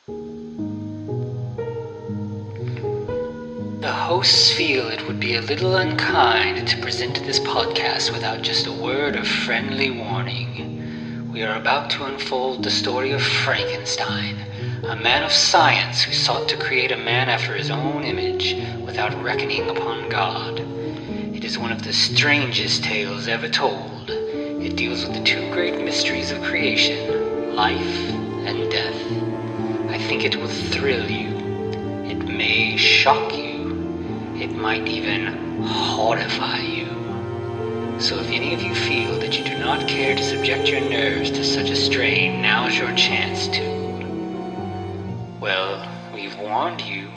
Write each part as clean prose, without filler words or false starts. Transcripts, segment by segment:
The hosts feel it would be a little unkind to present this podcast without just a word of friendly warning. We are about to unfold the story of Frankenstein, a man of science who sought to create a man after his own image without reckoning upon God. It is one of the strangest tales ever told. It deals with the two great mysteries of creation, life and death. I think it will thrill you. It may shock you. It might even horrify you. So if any of you feel that you do not care to subject your nerves to such a strain, now's your chance to. Well, we've warned you.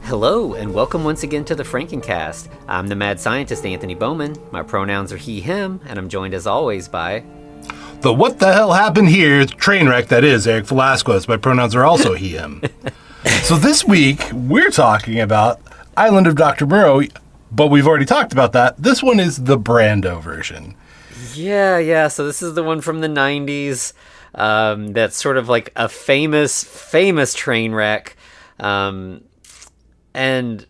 Hello, and welcome once again to the Frankencast. I'm the mad scientist Anthony Bowman. My pronouns are he, him, and I'm joined as always by... The what the hell happened here train wreck that is Eric Velasquez. My pronouns are also he, him. So this week, we're talking about Island of Dr. Moreau, but we've already talked about that. This one is the Brando version. Yeah, so this is the one from the 90s. That's sort of like a famous train wreck. And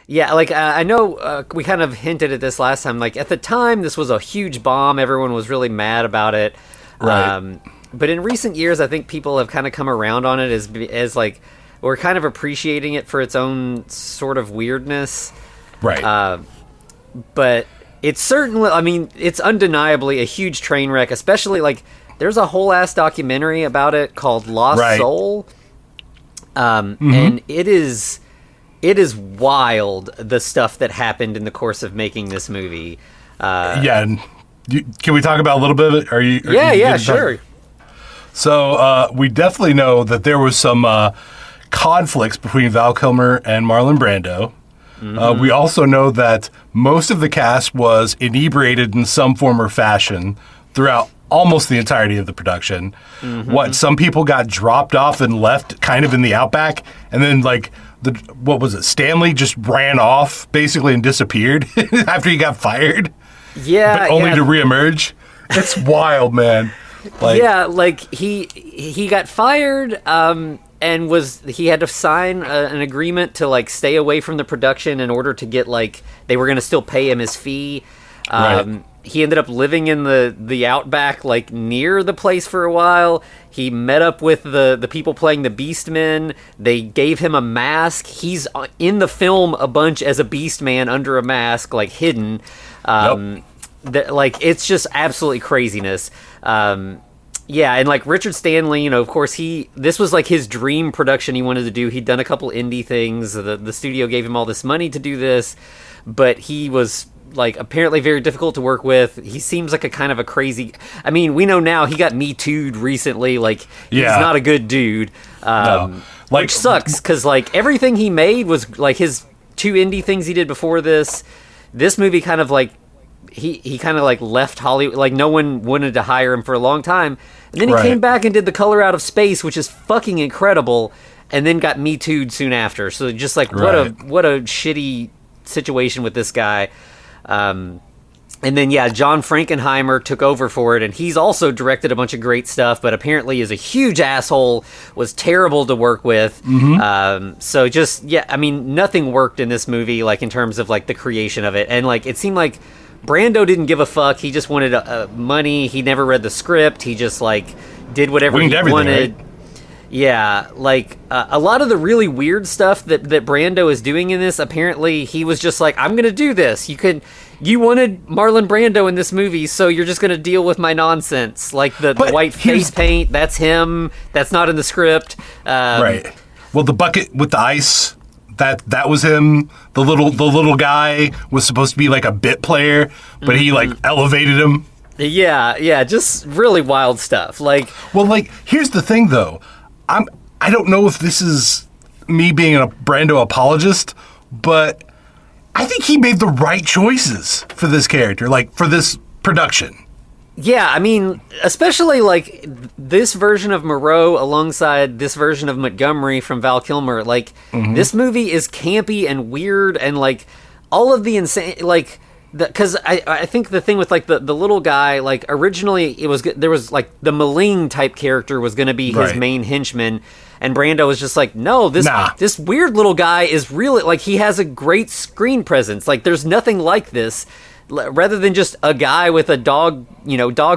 yeah, like I know we kind of hinted at this last time. Like at the time, this was a huge bomb. Everyone was really mad about it. Right. But in recent years, I think people have kind of come around on it as like we're kind of appreciating it for its own sort of weirdness. Right. But it's certainly, I mean, it's undeniably a huge train wreck. Especially like there's a whole ass documentary about it called Lost Soul. And it is wild, the stuff that happened in the course of making this movie. Can we talk about a little bit of it? Are you sure. So we definitely know that there was some conflicts between Val Kilmer and Marlon Brando. We also know that most of the cast was inebriated in some form or fashion throughout almost the entirety of the production. Some people got dropped off and left kind of in the outback, and then like Stanley just ran off basically and disappeared after he got fired. Yeah, but only to reemerge. It's wild, man. He got fired and he had to sign an agreement to like stay away from the production in order to get like they were going to still pay him his fee. Right. He ended up living in the outback, like near the place for a while. He met up with the people playing the Beastmen. They gave him a mask. He's in the film a bunch as a Beastman under a mask, like hidden. It's just absolutely craziness. And like Richard Stanley, of course, this was like his dream production he wanted to do. He'd done a couple indie things. The studio gave him all this money to do this, but he was like apparently very difficult to work with. He seems like a kind of a crazy. I mean, we know now he got Me Too'd recently. Like he's not a good dude, which sucks because like everything he made was like his two indie things he did before this. This movie kind of like he kind of like left Hollywood. Like no one wanted to hire him for a long time, and then he came back and did The Color Out of Space, which is fucking incredible, and then got Me Too'd soon after. So just like what a shitty situation with this guy. And then John Frankenheimer took over for it, and he's also directed a bunch of great stuff, but apparently is a huge asshole, was terrible to work with. So just I mean nothing worked in this movie, like in terms of like the creation of it, and like it seemed like Brando didn't give a fuck. He just wanted money. He never read the script. He just like did whatever he wanted. Right? Yeah, like a lot of the really weird stuff that Brando is doing in this, apparently he was just like, I'm going to do this. You wanted Marlon Brando in this movie, so you're just going to deal with my nonsense. Like the white face paint, that's him. That's not in the script. Right. Well, the bucket with the ice, that was him. The little guy was supposed to be like a bit player, but he like elevated him. Yeah, just really wild stuff. Here's the thing though. I don't know if this is me being a Brando apologist, but I think he made the right choices for this character, like for this production. Yeah, I mean, especially like this version of Moreau alongside this version of Montgomery from Val Kilmer. Like this movie is campy and weird, and like all of the insane, like because I think the thing with like the little guy, like originally there was like the maligned type character was going to be his main henchman, and Brando was just like, no, this weird little guy is really like he has a great screen presence. Like there's nothing like this. Rather than just a guy with a dog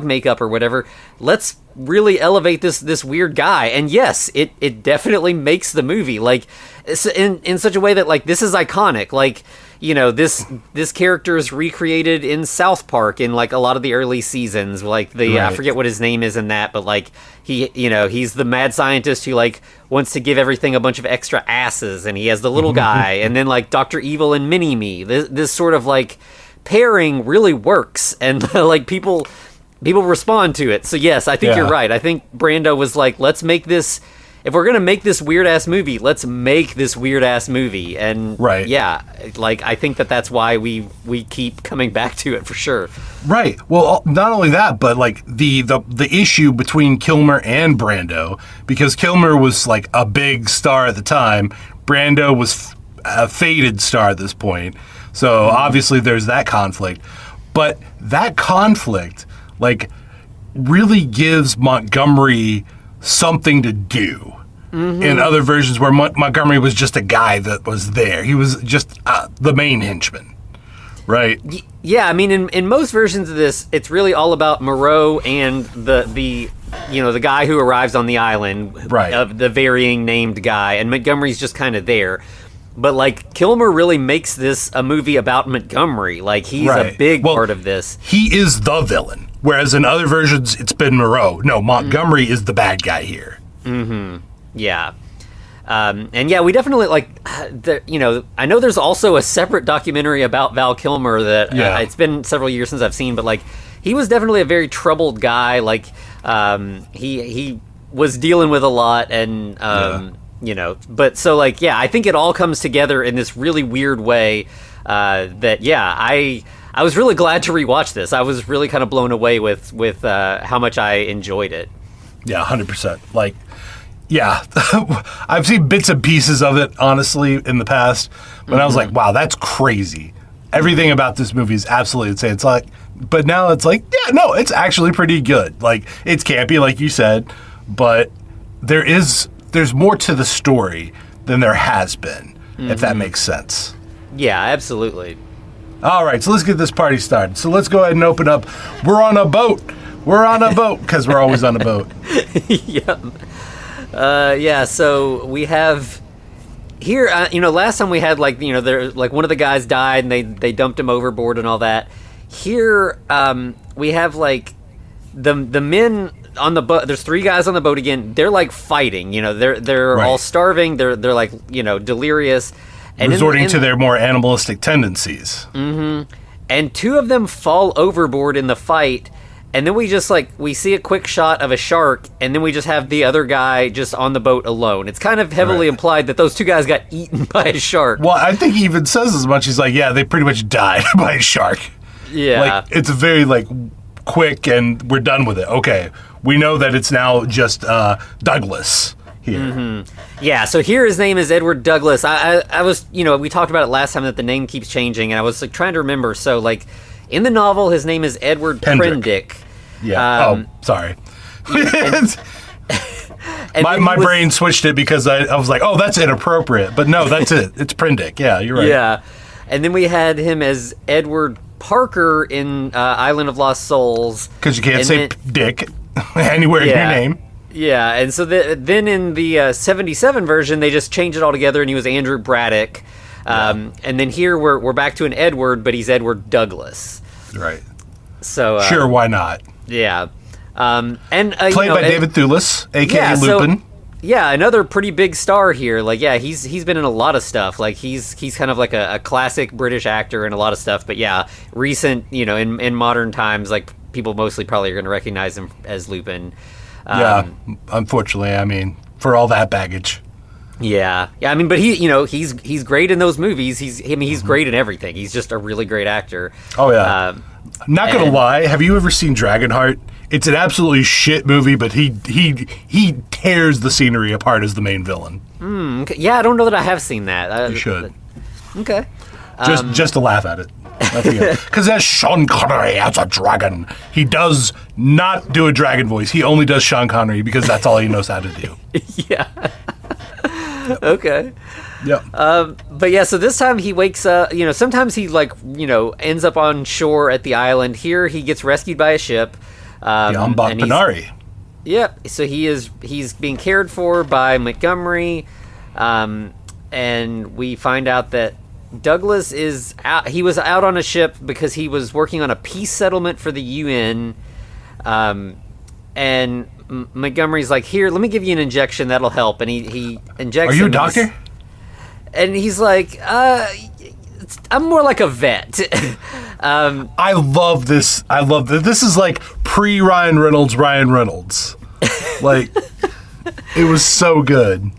makeup or whatever, let's really elevate this weird guy. And yes, it definitely makes the movie like in such a way that like this is iconic. Like, this character is recreated in South Park in like a lot of the early seasons. Like I forget what his name is in that, but like he's the mad scientist who like wants to give everything a bunch of extra asses, and he has the little guy, and then like Dr. Evil and Mini-Me. This sort of like pairing really works, and like people respond to it. So yes, I think you're right. I think Brando was like, let's make this, if we're gonna make this weird ass movie, let's make this weird ass movie. And like I think that's why we keep coming back to it for sure. Right. Well, not only that, but like the issue between Kilmer and Brando, because Kilmer was like a big star at the time, Brando was a faded star at this point. So obviously there's that conflict, but that conflict like really gives Montgomery something to do. In other versions where Montgomery was just a guy that was there, he was just the main henchman, right? Yeah, I mean in most versions of this, it's really all about Moreau and the guy who arrives on the island, of the varying named guy, and Montgomery's just kind of there. But, like, Kilmer really makes this a movie about Montgomery. Like, he's a big part of this. He is the villain. Whereas in other versions, it's been Moreau. No, Montgomery is the bad guy here. Yeah. And, yeah, we definitely, like, I know there's also a separate documentary about Val Kilmer that it's been several years since I've seen. But, like, he was definitely a very troubled guy. Like, he was dealing with a lot and... but so like, I think it all comes together in this really weird way I was really glad to rewatch this. I was really kind of blown away with how much I enjoyed it. Yeah, 100%. Like, I've seen bits and pieces of it, honestly, in the past, but I was like, wow, that's crazy. Everything about this movie is absolutely insane. It's like, but now it's like, it's actually pretty good. Like, it's campy, like you said, but there's more to the story than there has been, if that makes sense. Yeah, absolutely. All right, so let's get this party started. So let's go ahead and open up. We're on a boat, because we're always on a boat. So we have here, last time we had, like, there, like, one of the guys died, and they dumped him overboard and all that. Here, we have, like, the men... on the boat, there's three guys on the boat again. They're like fighting, they're all starving. They're like, delirious, and resorting to their more animalistic tendencies. And two of them fall overboard in the fight, and then we just we see a quick shot of a shark, and then we just have the other guy just on the boat alone. It's kind of heavily implied that those two guys got eaten by a shark. Well, I think he even says as much. He's like, they pretty much died by a shark. Yeah, like it's very like quick, and we're done with it. Okay. We know that it's now just Douglas here. Yeah, so here his name is Edward Douglas. I was, we talked about it last time that the name keeps changing, and I was like trying to remember. So, like, in the novel, his name is Edward Prendick. Yeah. Sorry. My brain switched it because I was like, oh, that's inappropriate. But no, that's it. It's Prendick. Yeah, you're right. Yeah. And then we had him as Edward Parker in Island of Lost Souls. Because you can't say Dick anywhere in your name. Yeah, and so then in the 77 version, they just changed it all together, and he was Andrew Braddock. And then here we're back to an Edward, but he's Edward Douglas. Right. So sure, why not? Yeah. And played by David Thewlis, a.k.a. Lupin. Yeah, another pretty big star here. Like, he's been in a lot of stuff. Like, he's kind of like a classic British actor in a lot of stuff. But yeah, recent, in modern times, like, people mostly probably are going to recognize him as Lupin. Unfortunately, I mean, for all that baggage. Yeah. I mean, but he's great in those movies. He's great in everything. He's just a really great actor. Oh yeah. Not gonna lie, have you ever seen Dragonheart? It's an absolutely shit movie, but he tears the scenery apart as the main villain. Okay. Yeah, I don't know that I have seen that. You should. Okay. Just to laugh at it. Because that's Sean Connery as a dragon. He does not do a dragon voice. He only does Sean Connery because that's all he knows how to do. Yeah. Okay. Yep. But yeah, so this time he wakes up, sometimes he ends up on shore at the island. Here he gets rescued by a ship. The Ambak Panari. Yep. So he's being cared for by Montgomery. And we find out that Douglas is out. He was out on a ship because he was working on a peace settlement for the UN. And Montgomery's like, here, let me give you an injection that'll help. And he injects. Are you a doctor? And he's like, I'm more like a vet. I love this. This is like pre-Ryan Reynolds. Like, it was so good.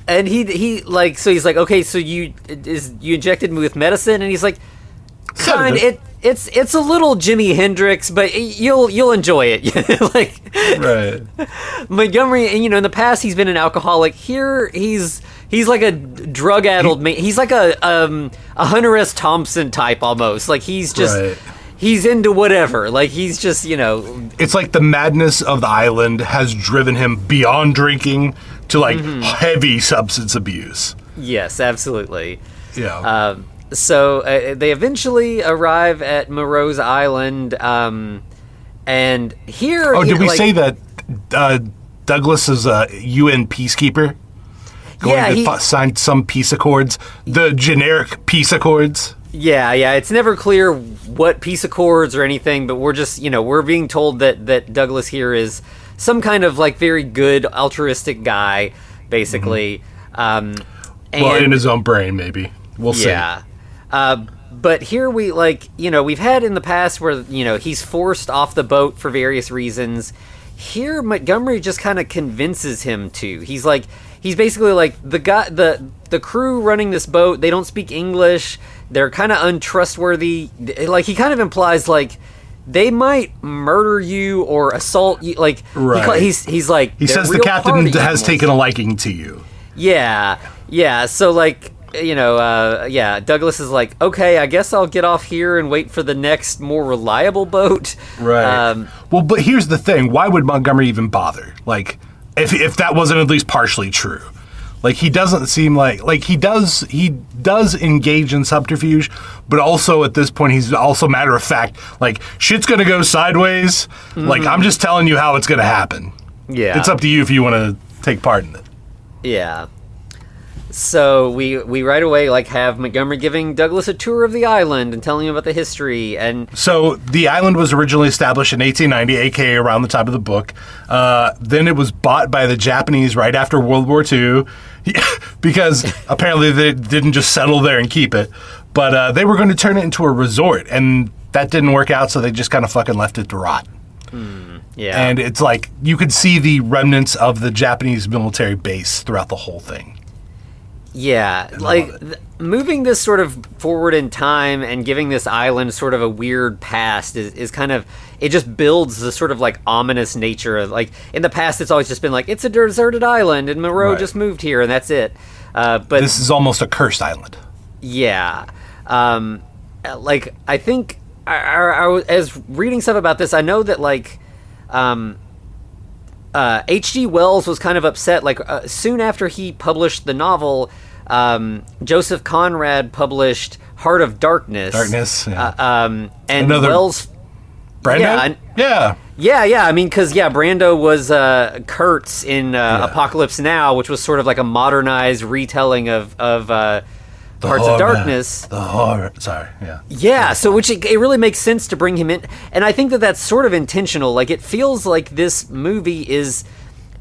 And he's like, okay, so you injected me with medicine, and he's like, kind. It's a little Jimi Hendrix, but you'll enjoy it. Like, right. Montgomery, and in the past he's been an alcoholic. Here he's like a drug-addled man. He's like a Hunter S. Thompson type almost. Like he's just. Right. He's into whatever. Like, he's just, It's like the madness of the island has driven him beyond drinking to, like, heavy substance abuse. Yes, absolutely. Yeah. So they eventually arrive at Moreau's island, and here... Oh, did we say that Douglas is a UN peacekeeper? Going to sign some peace accords? The generic peace accords? Yeah, it's never clear what peace accords or anything, but we're just, we're being told that Douglas here is some kind of, like, very good altruistic guy, basically. Well, in his own brain, maybe. We'll see. Yeah. But here we've had in the past where, he's forced off the boat for various reasons. Here, Montgomery just kind of convinces him to. He's basically like, the crew running this boat, they don't speak English. They're kind of untrustworthy. Like, he kind of implies, like, they might murder you or assault you. Like, right. He's like, he says the captain has taken a liking to you. Yeah. So, like, Douglas is like, okay, I guess I'll get off here and wait for the next more reliable boat. Right. Well, but here's the thing. Why would Montgomery even bother? Like, if that wasn't at least partially true. Like, he doesn't seem like he does engage in subterfuge, but also at this point he's also matter of fact, like, shit's gonna go sideways. Like, I'm just telling you how it's gonna happen. Yeah. It's up to you if you want to take part in it. Yeah. So we right away, like, have Montgomery giving Douglas a tour of the island and telling him about the history. And so the island was originally established in 1890, aka around the time of the book. Then it was bought by the Japanese right after World War II, because apparently they didn't just settle there and keep it, but they were going to turn it into a resort, and that didn't work out, so they just kind of fucking left it to rot. Yeah. And it's like, you could see the remnants of the Japanese military base throughout the whole thing. Yeah, like, moving this sort of forward in time and giving this island sort of a weird past is kind of, it just builds the sort of, like, ominous nature of, like, in the past it's always just been like, it's a deserted island and Moreau just moved here and that's it. But this is almost a cursed island. Yeah. Like, I think, as reading stuff about this, I know that, like, H.G. Wells was kind of upset. Like, soon after he published the novel, Joseph Conrad published Heart of Darkness. And another Wells... Brando? Yeah. I mean, because, Brando was Kurtz in Apocalypse Now, which was sort of like a modernized retelling of Hearts of Darkness. The horror. Sorry, yeah. Yeah, so which it really makes sense to bring him in. And I think that's sort of intentional. Like, it feels like this movie is,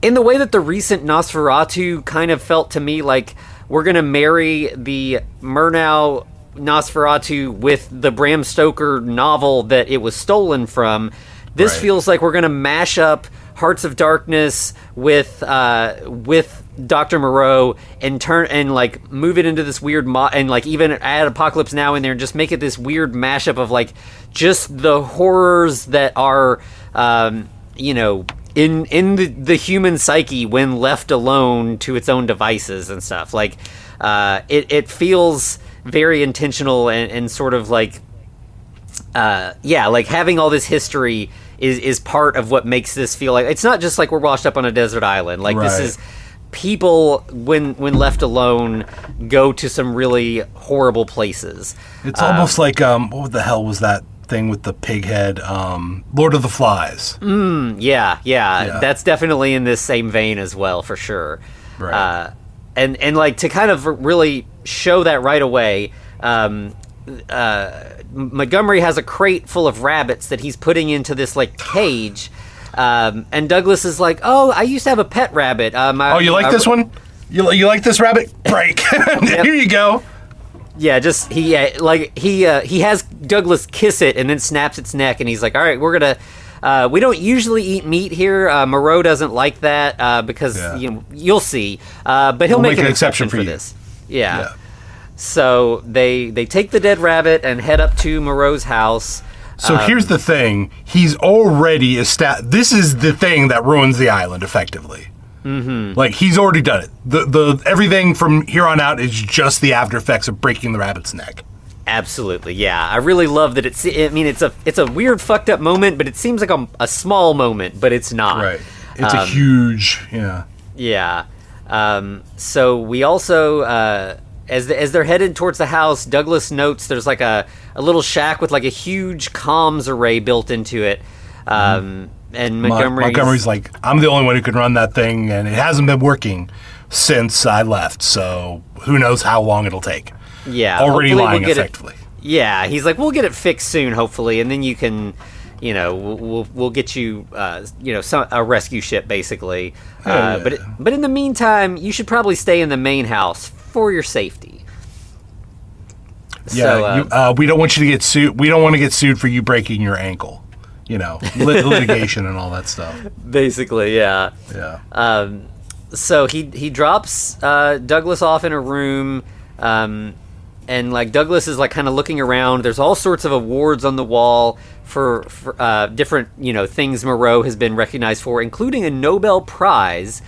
in the way that the recent Nosferatu kind of felt to me, like, we're going to marry the Murnau Nosferatu with the Bram Stoker novel that it was stolen from. This feels like we're going to mash up Hearts of Darkness with Dr. Moreau and like move it into this weird and like even add Apocalypse Now in there and just make it this weird mashup of like just the horrors that are in the human psyche when left alone to its own devices and stuff. Like it feels very intentional and sort of like like having all this history is part of what makes this feel like it's not just like we're washed up on a desert island. Like this is people when left alone go to some really horrible places. It's almost like what the hell was that thing with the pig head? Lord of the Flies. Yeah. That's definitely in this same vein as well, for sure. Right. And like to kind of really show that right away. Montgomery has a crate full of rabbits that he's putting into this like cage, and Douglas is like, "Oh, I used to have a pet rabbit. You like this one? You like this rabbit? Break. Here you go." Yeah, just he has Douglas kiss it and then snaps its neck, and he's like, "All right, we're gonna." We don't usually eat meat here. Moreau doesn't like that because you'll see. But he'll make an exception for this. Yeah. So they take the dead rabbit and head up to Moreau's house. So here's the thing: he's already This is the thing that ruins the island, effectively. Mm-hmm. Like he's already done it. The everything from here on out is just the after effects of breaking the rabbit's neck. Absolutely, yeah. I really love that it's a weird, fucked up moment, but it seems like a small moment, but it's not. Right. It's a huge, yeah. Yeah. So we also. As they're headed towards the house, Douglas notes there's like a little shack with like a huge comms array built into it. And Montgomery's like, I'm the only one who can run that thing, and it hasn't been working since I left, so who knows how long it'll take. Yeah. Already lying effectively. Yeah, he's like, we'll get it fixed soon, hopefully, and then you can, we'll get you, a rescue ship, basically. But in the meantime, you should probably stay in the main house for your safety. Yeah, so, we don't want you to get sued. We don't want to get sued for you breaking your ankle. Litigation and all that stuff. Basically, yeah. Yeah. So he drops Douglas off in a room, and like Douglas is like kind of looking around. There's all sorts of awards on the wall for different things Moreau has been recognized for, including a Nobel Prize.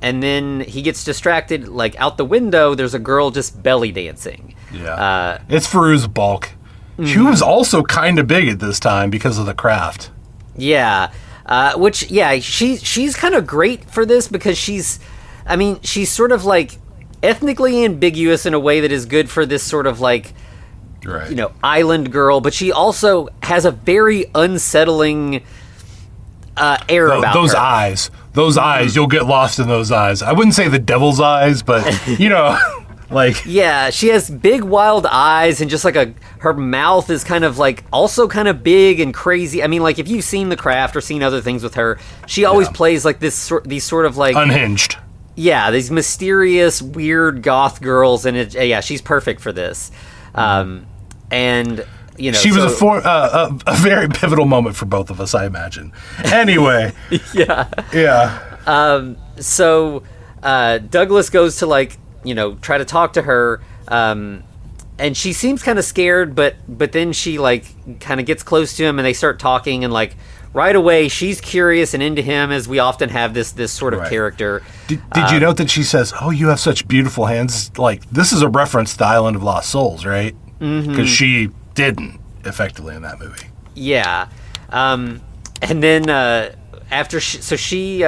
And then he gets distracted, like out the window, there's a girl just belly dancing. Yeah. It's Farou's Balk. She was also kind of big at this time because of the craft. Yeah. She's kind of great for this because she's sort of like ethnically ambiguous in a way that is good for this sort of like, island girl, but she also has a very unsettling air about those her. Those eyes, you'll get lost in those eyes. I wouldn't say the devil's eyes, but, like... Yeah, she has big, wild eyes, and just like her mouth is kind of like, also kind of big and crazy. I mean, like, if you've seen The Craft or seen other things with her, she always plays like these sort of like... Unhinged. Yeah, these mysterious, weird goth girls, and she's perfect for this. And... she was a very pivotal moment for both of us, I imagine. Anyway. Yeah. So Douglas goes to try to talk to her, and she seems kind of scared, but then she kind of gets close to him, and they start talking, and right away she's curious and into him, as we often have this sort of character. Did you note that she says, "Oh, you have such beautiful hands"? Like, this is a reference to Island of Lost Souls, right? Because she didn't effectively in that movie. Yeah. And then after she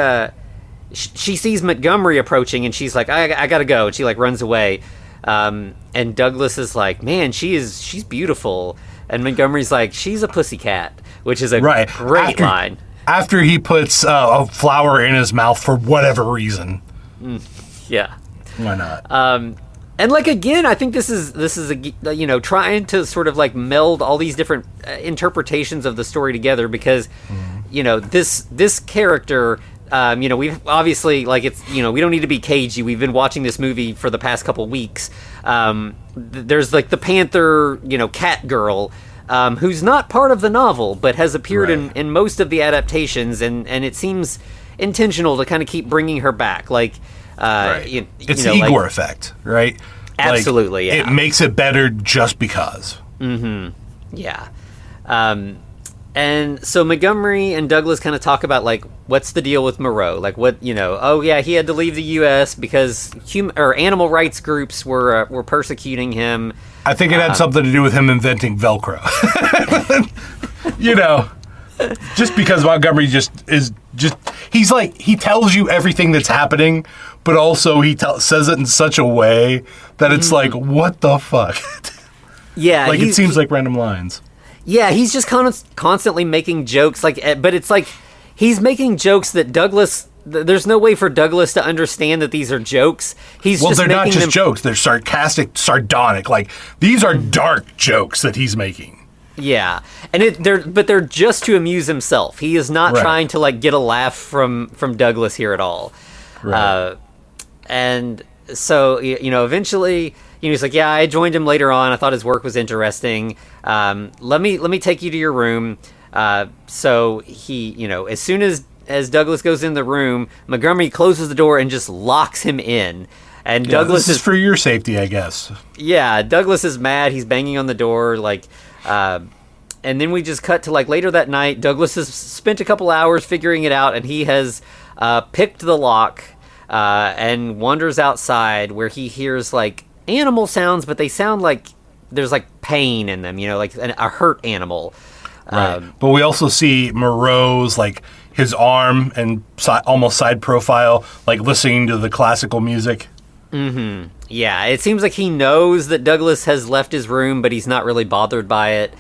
sees Montgomery approaching, and she's like, I gotta go, and she runs away. And Douglas is like, man, she's beautiful, and Montgomery's like, she's a pussycat, which is a great line. After he puts a flower in his mouth for whatever reason. Yeah. Why not? And again, I think this is trying to sort of meld all these different interpretations of the story together, because this character, we've obviously we don't need to be cagey. We've been watching this movie for the past couple weeks. There's the Panther, cat girl, who's not part of the novel but has appeared in most of the adaptations, and it seems intentional to kind of keep bringing her back. It's the Igor effect, right? Absolutely, yeah. It makes it better just because. Mm-hmm. Yeah. And so Montgomery and Douglas kind of talk about what's the deal with Moreau? He had to leave the U.S. because animal rights groups were persecuting him. I think it had something to do with him inventing Velcro. Just because Montgomery he's like, he tells you everything that's happening, but also he says it in such a way that it's like, what the fuck? Yeah. Like, it seems like random lines. Yeah, he's just constantly making jokes, but it's like he's making jokes that Douglas. There's no way for Douglas to understand that these are jokes. They're not just jokes; they're sarcastic, sardonic. Like, these are dark jokes that he's making. Yeah, and they're just to amuse himself. He is not trying to like get a laugh from Douglas here at all. Right. And so eventually. He's like, yeah, I joined him later on. I thought his work was interesting. Let me take you to your room. So he, as soon as Douglas goes in the room, Montgomery closes the door and just locks him in. And Douglas is for your safety, I guess. Yeah, Douglas is mad. He's banging on the door, and then we just cut to later that night. Douglas has spent a couple hours figuring it out, and he has picked the lock and wanders outside where he hears animal sounds, but they sound like there's pain in them, like a hurt animal. Right. But we also see Moreau's his arm and almost side profile, listening to the classical music. Mm-hmm. Yeah, it seems like he knows that Douglas has left his room, but he's not really bothered by it.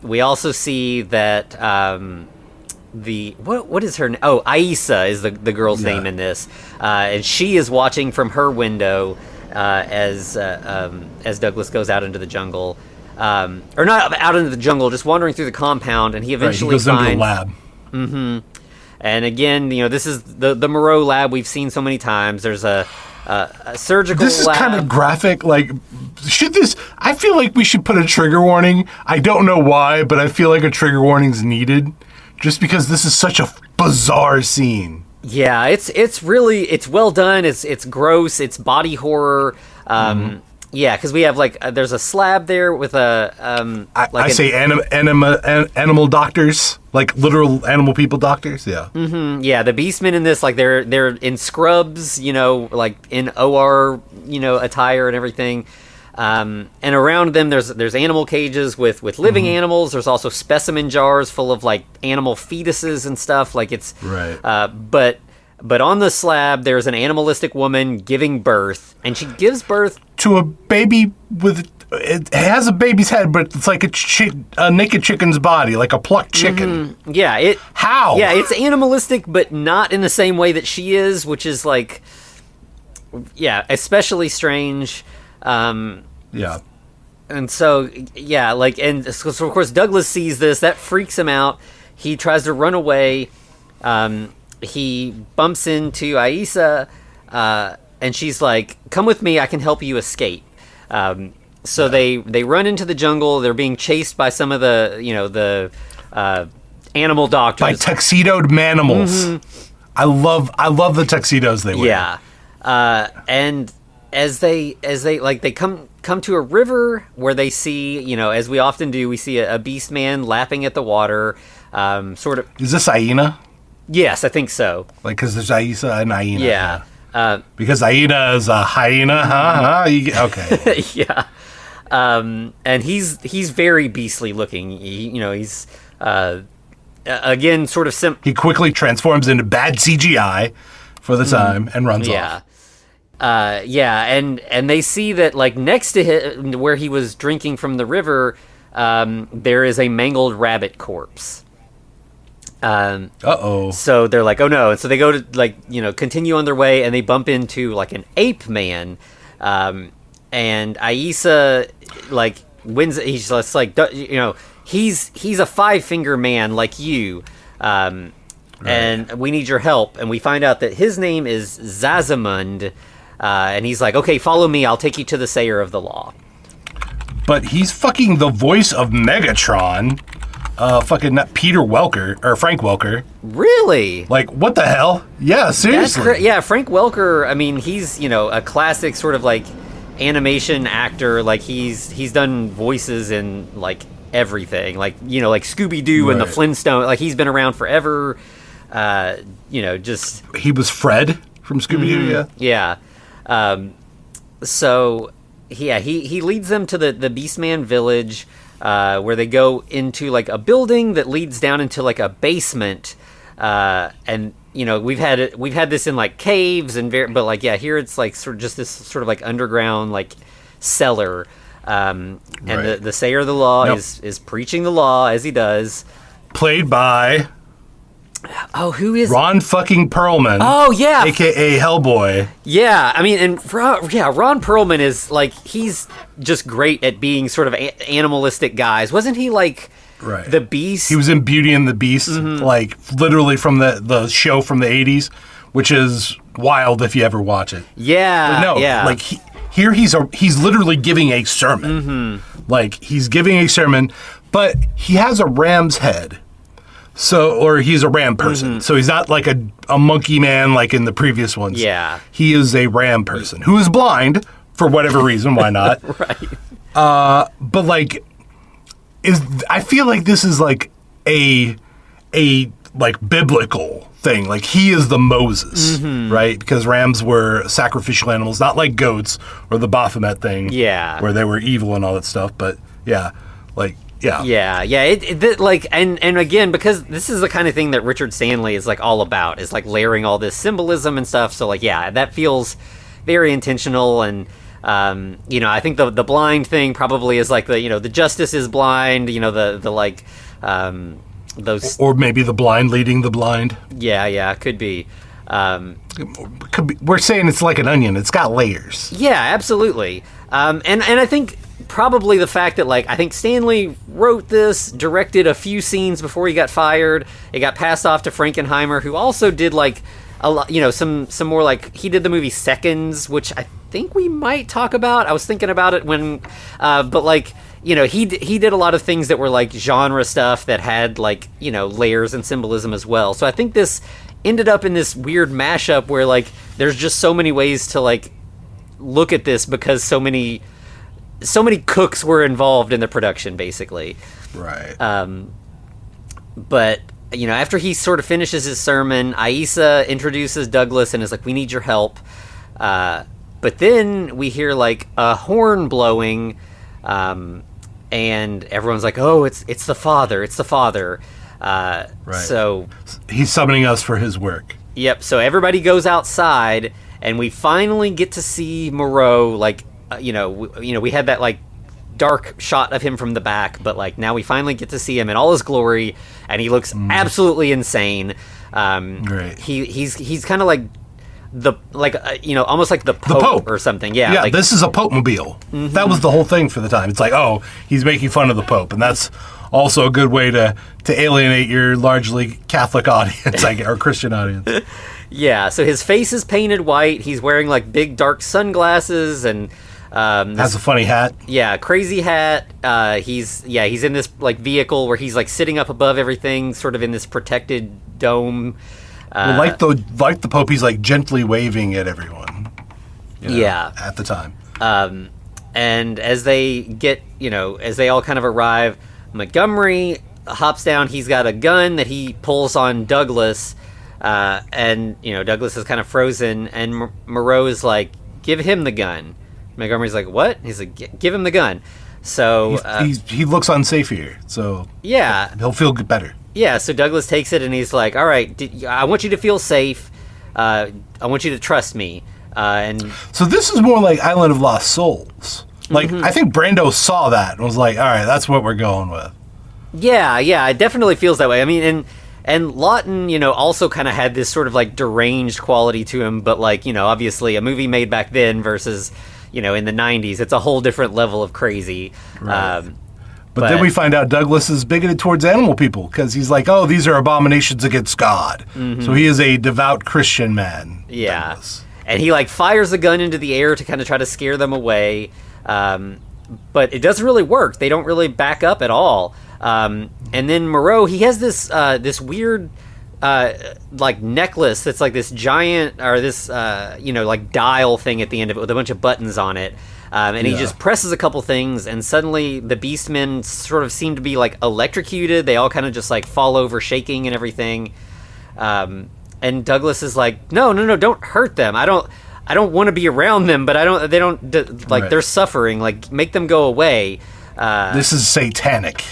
We also see that what is her name? Oh, Aisa is the girl's name in this, and she is watching from her window. As Douglas goes out into the jungle, or not out into the jungle, just wandering through the compound, and he eventually finds into the lab. Mm-hmm. And again, this is the Moreau lab we've seen so many times. There's a surgical. This is lab. kind of graphic. I feel like we should put a trigger warning. I don't know why, but I feel like a trigger warning is needed, just because this is such a bizarre scene. Yeah, it's well done. It's gross. It's body horror. Yeah, because we have there's a slab there with a animal doctors, literal animal people doctors. Yeah. Mm-hmm. Yeah, the beastmen in this they're in scrubs, in OR attire and everything. And around them there's animal cages with living animals. There's also specimen jars full of animal fetuses and stuff. It's right. But on the slab there's an animalistic woman giving birth, and she gives birth to a baby it has a baby's head, but it's like a naked chicken's body, like a plucked chicken. Mm-hmm. Yeah, how? Yeah, it's animalistic, but not in the same way that she is, which is especially strange. Yeah. And so, so of course Douglas sees this, that freaks him out. He tries to run away. He bumps into Aisa, and she's like, "Come with me, I can help you escape." So they run into the jungle. They're being chased by some of the animal doctors. By tuxedoed manimals. Mm-hmm. I love the tuxedos they wear. Yeah. And as they come to a river where they see, as we often do, we see a beast man lapping at the water. Sort of. Is this Aina? Yes, I think so. Because there's Aisa and Aina. Yeah. Because Aina is a hyena, huh? Okay. Yeah. And he's very beastly looking. He's again sort of he quickly transforms into bad CGI for the time and runs off. And they see that next to him, where he was drinking from the river, there is a mangled rabbit corpse. So they're like, oh no, and so they go to continue on their way, and they bump into an ape man, and Aisa wins. He's just he's a 5-finger man like you, right. And we need your help. And we find out that his name is Zazamund, and he's like, okay, follow me, I'll take you to the Sayer of the Law. But he's fucking the voice of Megatron. Fucking not Peter Welker or Frank Welker. Really? What the hell? Yeah, seriously. Yeah, Frank Welker. I mean, he's a classic sort of animation actor. He's done voices in everything. Scooby Doo and the Flintstones. He's been around forever. Just he was Fred from Scooby Doo. Yeah. So he leads them to the Beastman village, where they go into like a building that leads down into like a basement, and we've had this in like caves but like here it's like sort of just this sort of like underground like cellar, and Right. the sayer of the law Yep. is preaching the law as he does. Played by Oh, who is Ron fucking Perlman. Oh yeah, AKA Hellboy. yeah. I mean, and Ron Perlman is like he's just great at being sort of animalistic guys. Wasn't he like Right. the Beast? He was in Beauty and the Beast, like literally from the show from the 80s, which is wild if you ever watch it. Yeah, But no, yeah. like here he's literally giving a sermon. Like he's giving a sermon, but he has a ram's head. Or he's a ram person. So he's not like a monkey man like in the previous ones. Yeah. He is a ram person who is blind for whatever reason. Why not? Right. But like, I feel like this is like a like biblical thing. Like he is the Moses, right? Because rams were sacrificial animals, not like goats or the Baphomet thing. Yeah. Where they were evil and all that stuff. But yeah, like. Yeah. Yeah. Like, and again, because this is the kind of thing that Richard Stanley is like all about, is like layering all this symbolism and stuff. So like, yeah, that feels very intentional. And I think the blind thing probably is like the justice is blind. The like those, or maybe the blind leading the blind. Yeah, could be. Could be. We're saying it's like an onion. It's got layers. Yeah, absolutely. And I think probably the fact that like I think Stanley wrote this, directed a few scenes before he got fired. It got passed off to Frankenheimer, who also did like a lot, some more like he did the movie Seconds, which I think we might talk about. I was thinking about it when, but like he did a lot of things that were like genre stuff that had like layers and symbolism as well. So I think this ended up in this weird mashup where like there's just so many ways to like look at this because so many cooks were involved in the production, basically. Right. But after he sort of finishes his sermon, Aissa introduces Douglas and is like, "We need your help." But then we hear like a horn blowing, and everyone's like, "Oh, it's the Father! It's the Father!" Right. So he's summoning us for his work. Yep. So everybody goes outside, and we finally get to see Moreau. Like, we had that like dark shot of him from the back, but like now we finally get to see him in all his glory, and he looks absolutely insane. Great. He's kind of like almost like the Pope or something. Yeah. Yeah. This is a Pope mobile. That was the whole thing for the time. It's like, oh, he's making fun of the Pope, and that's also a good way to alienate your largely Catholic audience, or Christian audience. Yeah, so his face is painted white. He's wearing like big dark sunglasses and has a funny hat. Yeah, crazy hat. He's in this like vehicle where he's like sitting up above everything, sort of in this protected dome. Well, like the Pope, he's like gently waving at everyone. Yeah, at the time. And as they all kind of arrive, Montgomery hops down. He's got a gun that he pulls on Douglas. And Douglas is kind of frozen, and Moreau is like, "Give him the gun." Montgomery's like, "What?" He's like, "Give him the gun." So he looks unsafe here, so yeah, he'll feel better. Yeah, so Douglas takes it, and he's like, "All right, I want you to feel safe. I want you to trust me." And so this is more like Island of Lost Souls. Like I think Brando saw that and was like, "All right, that's what we're going with." Yeah, it definitely feels that way. I mean, and Lawton, also kind of had this sort of like deranged quality to him, but like, obviously a movie made back then versus, in the 90s, it's a whole different level of crazy. Right. But then we find out Douglas is bigoted towards animal people because he's like, oh, these are abominations against God. So he is a devout Christian man. Yeah. Douglas. And he like fires a gun into the air to kind of try to scare them away. But it doesn't really work. They don't really back up at all. And then Moreau, he has this this weird like necklace that's like this giant or this like dial thing at the end of it with a bunch of buttons on it. And he just presses a couple things, and suddenly the Beastmen sort of seem to be like electrocuted. They all kind of just like fall over, shaking and everything. And Douglas is like, no, don't hurt them. I I don't want to be around them, but they don't like, they're suffering, like, make them go away. This is satanic.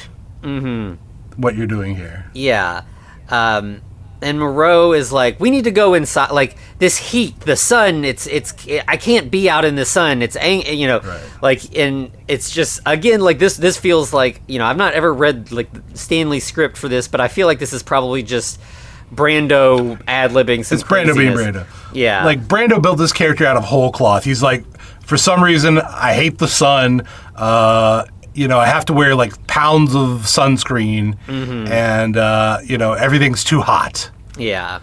What you're doing here. Yeah. And Moreau is like, we need to go inside. Like, this heat, the sun. I can't be out in the sun. It's like, and it's just, again, like, this feels like, I've not ever read like Stanley's script for this, but I feel like this is probably just Brando ad-libbing some It's Brando being craziness. Brando. Yeah. Like, Brando built this character out of whole cloth. He's like, for some reason, I hate the sun. I have to wear like pounds of sunscreen, and everything's too hot. Yeah.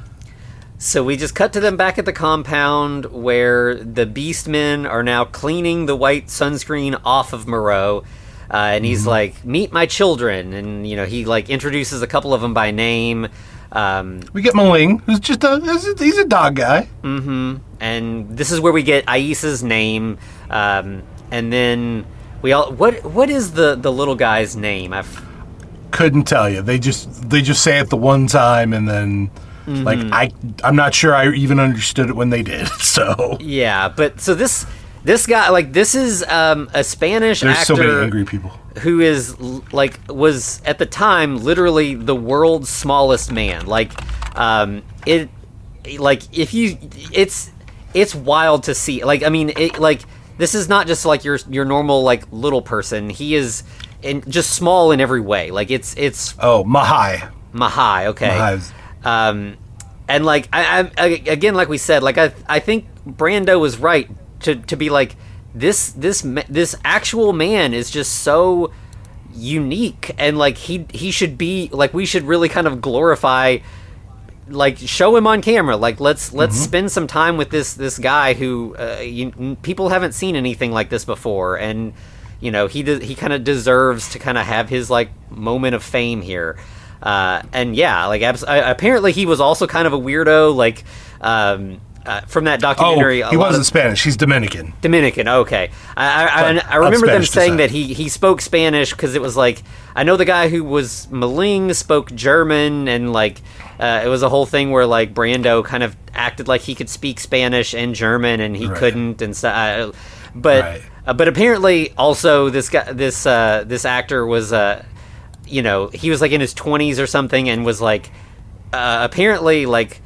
So we just cut to them back at the compound where the Beastmen are now cleaning the white sunscreen off of Moreau. And he's like, meet my children. And, he like introduces a couple of them by name. We get Maling, who's just he's a dog guy. And this is where we get Aisa's name. And then what is the little guy's name? Couldn't tell you. They just say it the one time, and then I'm not sure I even understood it when they did. So yeah, but so this guy, like, this is a Spanish there's actor. So many angry people who is like, was at the time literally the world's smallest man. Like, it's wild to see. Like, I mean, this is not just like your normal like little person. He is just small in every way. Like, it's Mahai. Okay. Mahai's. And like, I again, like we said, like, I think Brando was right to be like, this actual man is just so unique, and like he should be like, we should really kind of glorify, like, show him on camera. Like, let's spend some time with this guy who people haven't seen anything like this before, and he kind of deserves to kind of have his like moment of fame here. And yeah, like, apparently he was also kind of a weirdo, like, from that documentary. He wasn't Spanish. He's Dominican. Okay. I remember them saying that he spoke Spanish, because it was like, I know the guy who was Maling spoke German, and like, it was a whole thing where like Brando kind of acted like he could speak Spanish and German, and he couldn't, and stuff. But apparently also this guy, this actor was he was like in his 20s or something, and was like apparently like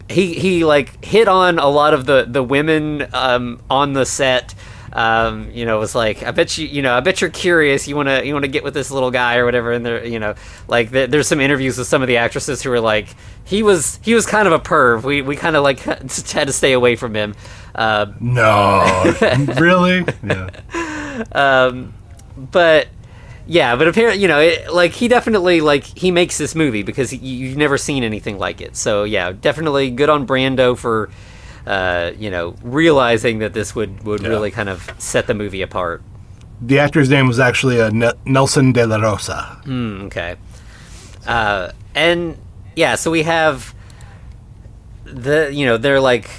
he like hit on a lot of the women on the set. Was like, I bet you're curious, you want to get with this little guy or whatever, and there, like, there's some interviews with some of the actresses who were like, he was kind of a perv, we kind of like had to stay away from him. No. Really? Yeah. But apparently, like, he definitely, like, he makes this movie because you've never seen anything like it. So yeah, definitely good on Brando for realizing that this would really kind of set the movie apart. The actor's name was actually Nelson de la Rosa. Okay. And yeah, so we have they're like,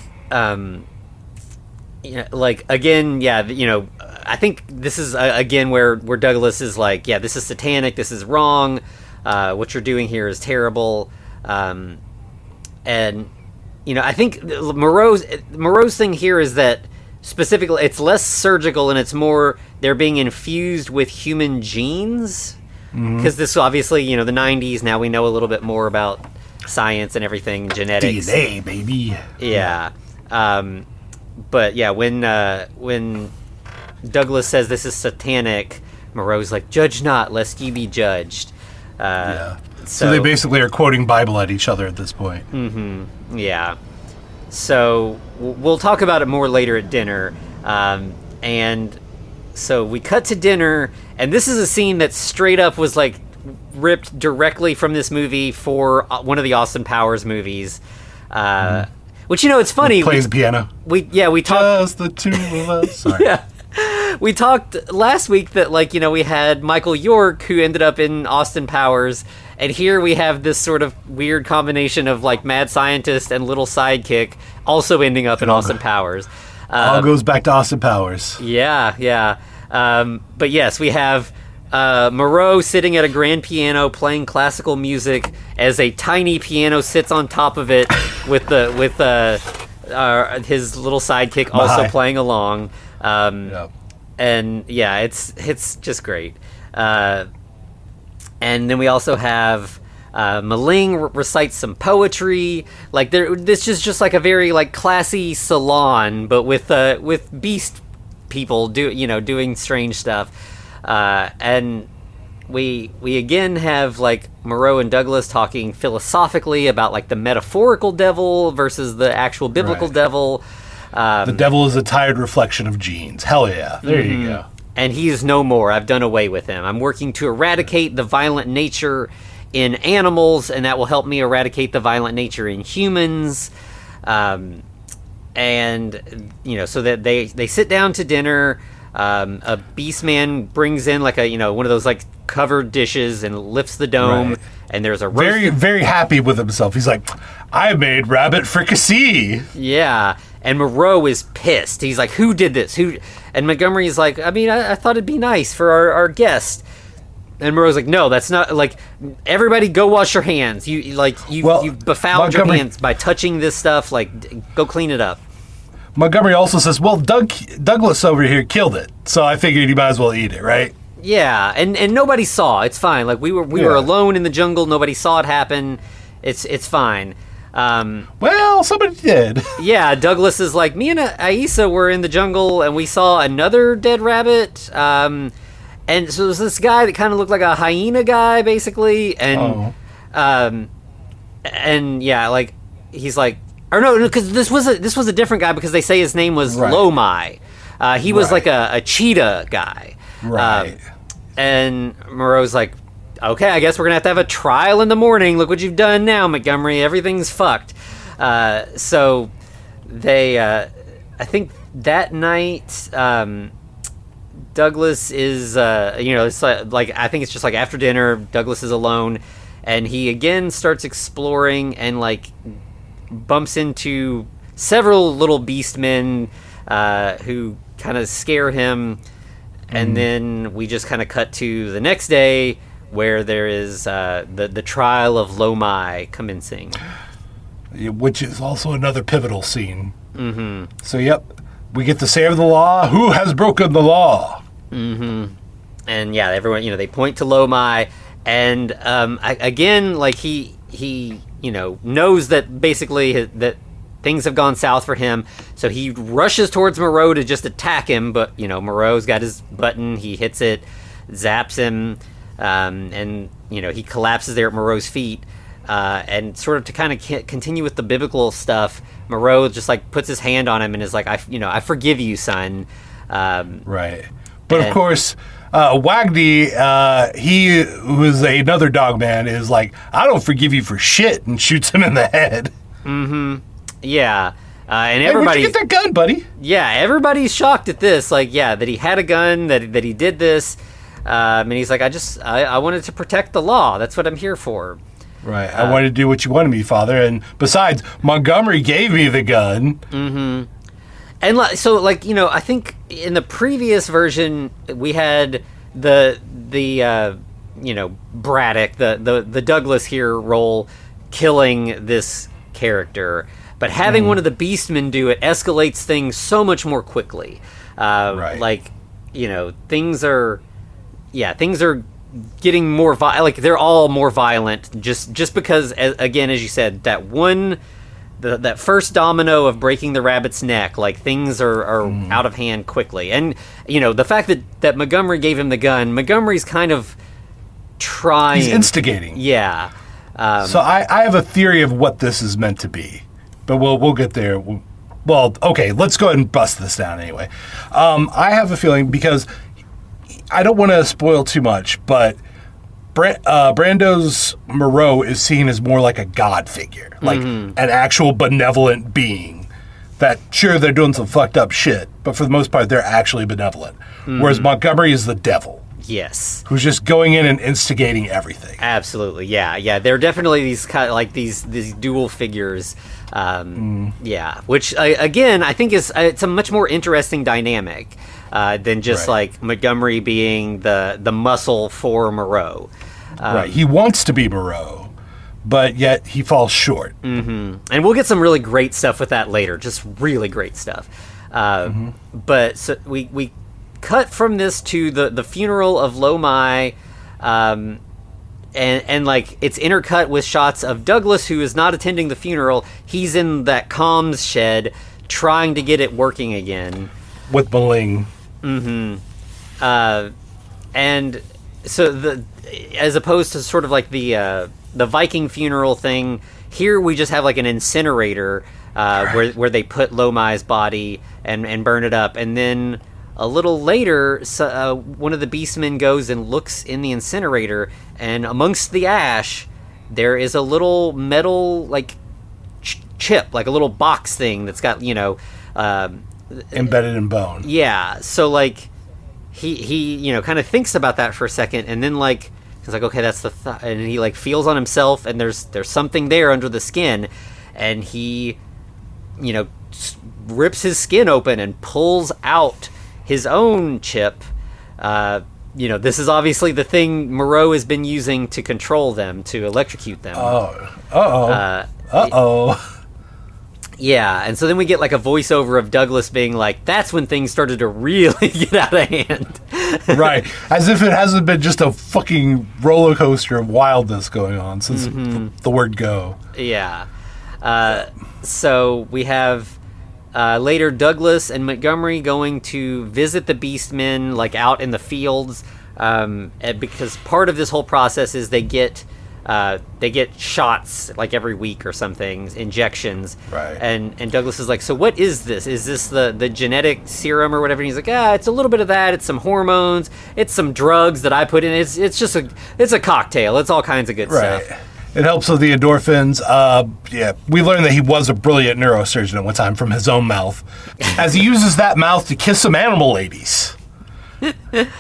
like, again, yeah, I think this is again where Douglas is like, yeah, this is satanic, this is wrong, what you're doing here is terrible, and I think Moreau's thing here is that specifically it's less surgical, and it's more they're being infused with human genes, because this obviously, the 90s, now we know a little bit more about science and everything, genetics, DNA, baby. Yeah. But yeah, when Douglas says this is satanic, Moreau's like, judge not, lest ye be judged. So they basically are quoting Bible at each other at this point. Yeah. So we'll talk about it more later at dinner. And so we cut to dinner, and this is a scene that straight up was like ripped directly from this movie for one of the Austin Powers movies. Which, it's funny. Plays the piano. We talked. Just the two of us. Sorry. Yeah. We talked last week that, like, we had Michael York, who ended up in Austin Powers, and here we have this sort of weird combination of, like, mad scientist and little sidekick also ending up in Austin Powers. All goes back to Austin Powers. Yeah. But yes, we have Moreau sitting at a grand piano playing classical music as a tiny piano sits on top of it with his little sidekick, also playing along. Yep. And yeah, it's just great. And then we also have Maling recites some poetry. Like this is just like a very like classy salon, but with beast people doing strange stuff. And we again have like Moreau and Douglas talking philosophically about like the metaphorical devil versus the actual biblical devil. The devil is a tired reflection of genes. Hell yeah. There you go. And he is no more. I've done away with him. I'm working to eradicate the violent nature in animals, and that will help me eradicate the violent nature in humans. And, so that they sit down to dinner. A beast man brings in like one of those like covered dishes and lifts the dome. Right. And there's a very, very happy with himself. He's like, I made rabbit fricassee. Yeah. And Moreau is pissed. He's like, who did this? And Montgomery's like, I mean, I thought it'd be nice for our guest. And Moreau's like, no, that's not, like, everybody go wash your hands. You befouled your hands by touching this stuff. Like, go clean it up. Montgomery also says, well, Douglas over here killed it, so I figured you might as well eat it, right? Yeah, and nobody saw. It's fine. Like, we were alone in the jungle. Nobody saw it happen. It's fine. Well, somebody did. Yeah, Douglas is like, me and Aissa were in the jungle and we saw another dead rabbit. And so there's this guy that kind of looked like a hyena guy, basically. And and yeah, like he's like, or no, because this was a different guy because they say his name was Lomai. He was like a cheetah guy. Right. And Moreau's like, okay, I guess we're going to have a trial in the morning. Look what you've done now, Montgomery. Everything's fucked. So they, I think that night, Douglas is, it's like, I think it's just like after dinner, Douglas is alone, and he again starts exploring and like bumps into several little beast men who kind of scare him. And then we just kind of cut to the next day, where there is the trial of Lomai commencing. Which is also another pivotal scene. Mm-hmm. So, yep, we get to save the law. Who has broken the law? Mm-hmm. And, yeah, everyone, they point to Lomai. And, again, like, he knows that basically that things have gone south for him. So he rushes towards Moreau to just attack him. But, Moreau's got his button. He hits it, zaps him. And he collapses there at Moreau's feet, and sort of to kind of continue with the biblical stuff, Moreau just like puts his hand on him and is like, I forgive you, son. Right. But of course, Wagner, he who's another dog man, is like, I don't forgive you for shit, and shoots him in the head. Mm-hmm. Yeah. And hey, everybody, where'd you get that gun, buddy? Yeah, everybody's shocked at this. Like, yeah, that he had a gun, that he did this. And he's like, I wanted to protect the law. That's what I'm here for. Right. I wanted to do what you wanted me, Father. And besides, Montgomery gave me the gun. Mm-hmm. And so, like, I think in the previous version, we had the Braddock, the Douglas here role, killing this character. But having one of the Beastmen do it escalates things so much more quickly. Right. Like, things are getting more like they're all more violent just because, again, as you said, that first domino of breaking the rabbit's neck, like things are out of hand quickly. And the fact that Montgomery gave him the gun, Montgomery's kind of trying, he's instigating. Yeah. So I have a theory of what this is meant to be, but we'll get there. Well, okay, let's go ahead and bust this down anyway. I have a feeling, because I don't want to spoil too much, but Brando's Moreau is seen as more like a god figure, like an actual benevolent being. That, sure, they're doing some fucked up shit, but for the most part, they're actually benevolent. Whereas Montgomery is the devil. Yes. Who's just going in and instigating everything. Absolutely, yeah. They're definitely these kind of like these dual figures. Yeah, which again, I think it's a much more interesting dynamic than just like Montgomery being the muscle for Moreau. Right. He wants to be Moreau, but yet he falls short. And we'll get some really great stuff with that later, just really great stuff. But so we cut from this to the funeral of Lo Mai, and like it's intercut with shots of Douglas, who is not attending the funeral. He's in that comms shed trying to get it working again With Maling. And so as opposed to sort of like the Viking funeral thing, here we just have like an incinerator where they put Lo Mai's body and burn it up, and then a little later, one of the beastmen goes and looks in the incinerator, and amongst the ash, there is a little metal like chip, like a little box thing that's got Embedded in bone. Yeah, so like he kind of thinks about that for a second, and then like he's like, okay, that's and he like feels on himself, and there's something there under the skin, and he rips his skin open and pulls out his own chip. This is obviously the thing Moreau has been using to control them, to electrocute them. Yeah, and so then we get like a voiceover of Douglas being like, that's when things started to really get out of hand. Right. As if it hasn't been just a fucking roller coaster of wildness going on since the word go. Yeah. So we have later Douglas and Montgomery going to visit the Beastmen like out in the fields, because part of this whole process is they get shots like every week or something, injections. Right. And Douglas is like, so what is this? Is this the genetic serum or whatever? And he's like, it's a little bit of that. It's some hormones. It's some drugs that I put in. It's just a cocktail. It's all kinds of good stuff. It helps with the endorphins. We learned that he was a brilliant neurosurgeon at one time from his own mouth, as he uses that mouth to kiss some animal ladies. As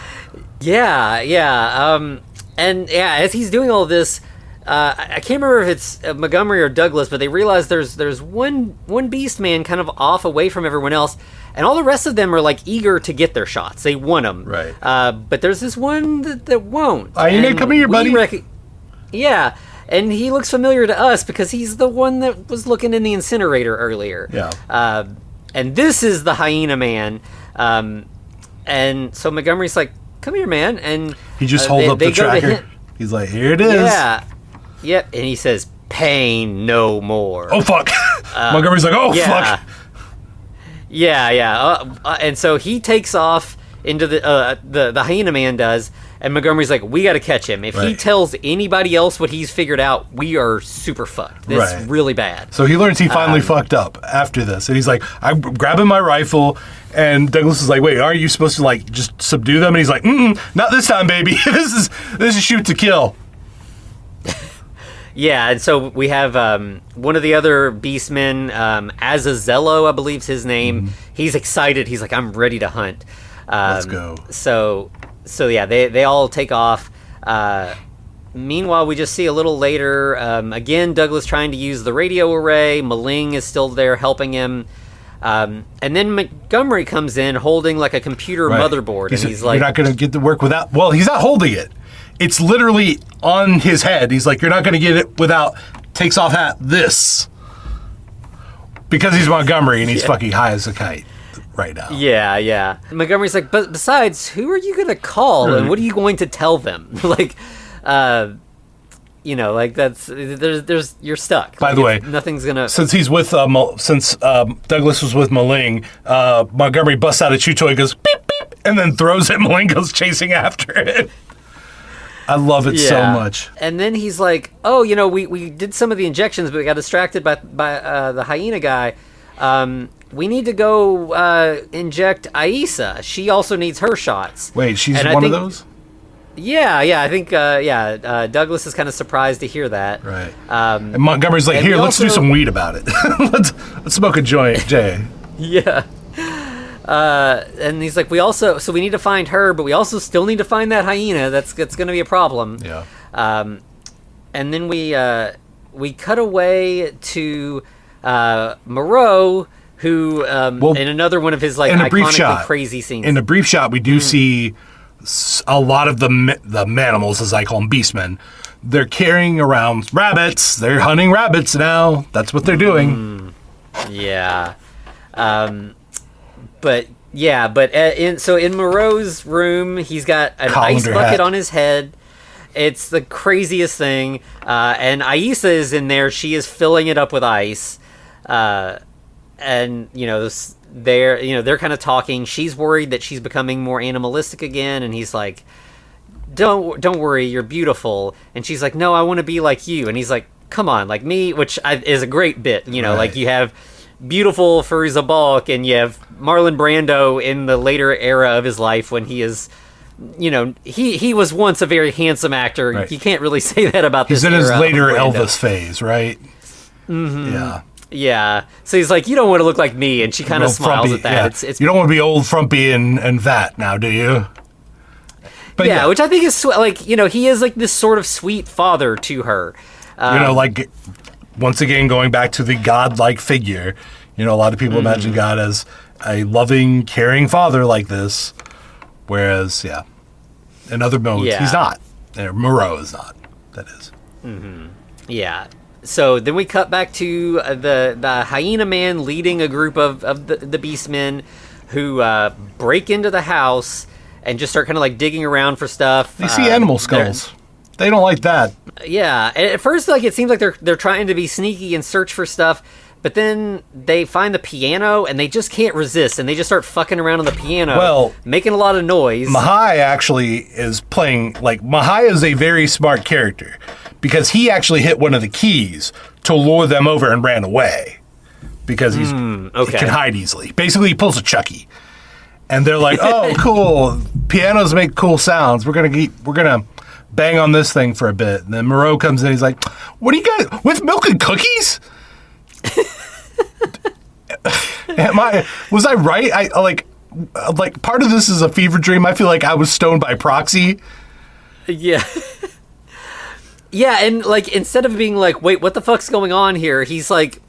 he's doing all this, I can't remember if it's Montgomery or Douglas, but they realize there's one beast man kind of off away from everyone else, and all the rest of them are like eager to get their shots. They want them. Right. But there's this one that won't. Come here, buddy. Yeah. And he looks familiar to us because he's the one that was looking in the incinerator earlier. Yeah. And this is the hyena man. And so Montgomery's like, come here, man. And he just holds up the tracker. He's like, here it is. Yeah. Yep. And he says, pain no more. Oh, fuck. Montgomery's like, fuck. Yeah. And so he takes off into the hyena man does. And Montgomery's like, we got to catch him. If he tells anybody else what he's figured out, we are super fucked. This is really bad. So he learns he finally fucked up after this. And he's like, I'm grabbing my rifle. And Douglas is like, wait, aren't you supposed to like just subdue them? And he's like, not this time, baby. This is shoot to kill. Yeah, and so we have one of the other beastmen, Azazello, I believe's his name. He's excited. He's like, I'm ready to hunt. Let's go. So yeah, they all take off. Meanwhile, we just see a little later, again, Douglas trying to use the radio array. Maling is still there helping him. And then Montgomery comes in holding like a computer motherboard. He's like, you're not going to get to work without... Well, he's not holding it. It's literally on his head. He's like, you're not going to get it without... Takes off hat, this. Because he's Montgomery and he's fucking high as a kite right now. Yeah. Montgomery's like, but besides, who are you going to call and what are you going to tell them? Like, that's there's you're stuck. By the way, nothing's gonna. Since he's with Douglas was with Maling, Montgomery busts out a chew toy, goes beep beep, and then throws it. Maling goes chasing after it. I love it so much. And then he's like, "Oh, we did some of the injections, but we got distracted by the hyena guy. We need to go inject Aisa. She also needs her shots." Wait, she's one of those? Yeah. I think Douglas is kind of surprised to hear that. Right. And Montgomery's like, "Here, let's do some weed about it. let's smoke a joint, Jay." Yeah. And he's like, we need to find her, but we also still need to find that hyena. That's going to be a problem. Yeah. And then we cut away to Moreau, who in another one of his like iconically crazy scenes. In a brief shot, we do see a lot of the manimals, as I call them, beastmen, they're carrying around rabbits. They're hunting rabbits now. That's what they're doing. Yeah. But in Moreau's room, he's got an ice Colander bucket hat. on his head. It's the craziest thing. And Aisa is in there. She is filling it up with ice. And they're kind of talking. She's worried that she's becoming more animalistic again, and he's like, Don't worry, you're beautiful. And she's like, no, I want to be like you. And he's like, come on, like me, which is a great bit. Like you have beautiful Fairuza Balk, and you have Marlon Brando in the later era of his life when he is, he was once a very handsome actor. Right. You can't really say that about this He's in his era later of Brando. Elvis phase, right? Mm-hmm. Yeah. Yeah. So he's like, you don't want to look like me. And she kind of smiles frumpy, at that. yeah. It's You don't want to be old, frumpy, and fat now, do you? But yeah, which I think is like, he is like this sort of sweet father to her. Like, once again, going back to the godlike figure, a lot of people imagine God as a loving, caring father like this, whereas, in other modes, he's not. Moreau is not, that is. Yeah. So then we cut back to the hyena man leading a group of the beastmen who break into the house and just start kind of like digging around for stuff. They see animal skulls. They don't like that. Yeah. At first, like, it seems like they're trying to be sneaky and search for stuff, but then they find the piano and they just can't resist, and they just start fucking around on the piano, making a lot of noise. Mahai actually is playing, like, Mahai is a very smart character because he actually hit one of the keys to lure them over and ran away because he can hide easily. Basically, he pulls a Chucky. And they're like, "Oh, cool! Pianos make cool sounds. We're gonna bang on this thing for a bit." And then Moreau comes in. He's like, "What do you guys with milk and cookies?" Was I right? I like part of this is a fever dream. I feel like I was stoned by proxy. Yeah. Yeah, and like instead of being like, "Wait, what the fuck's going on here?" He's like,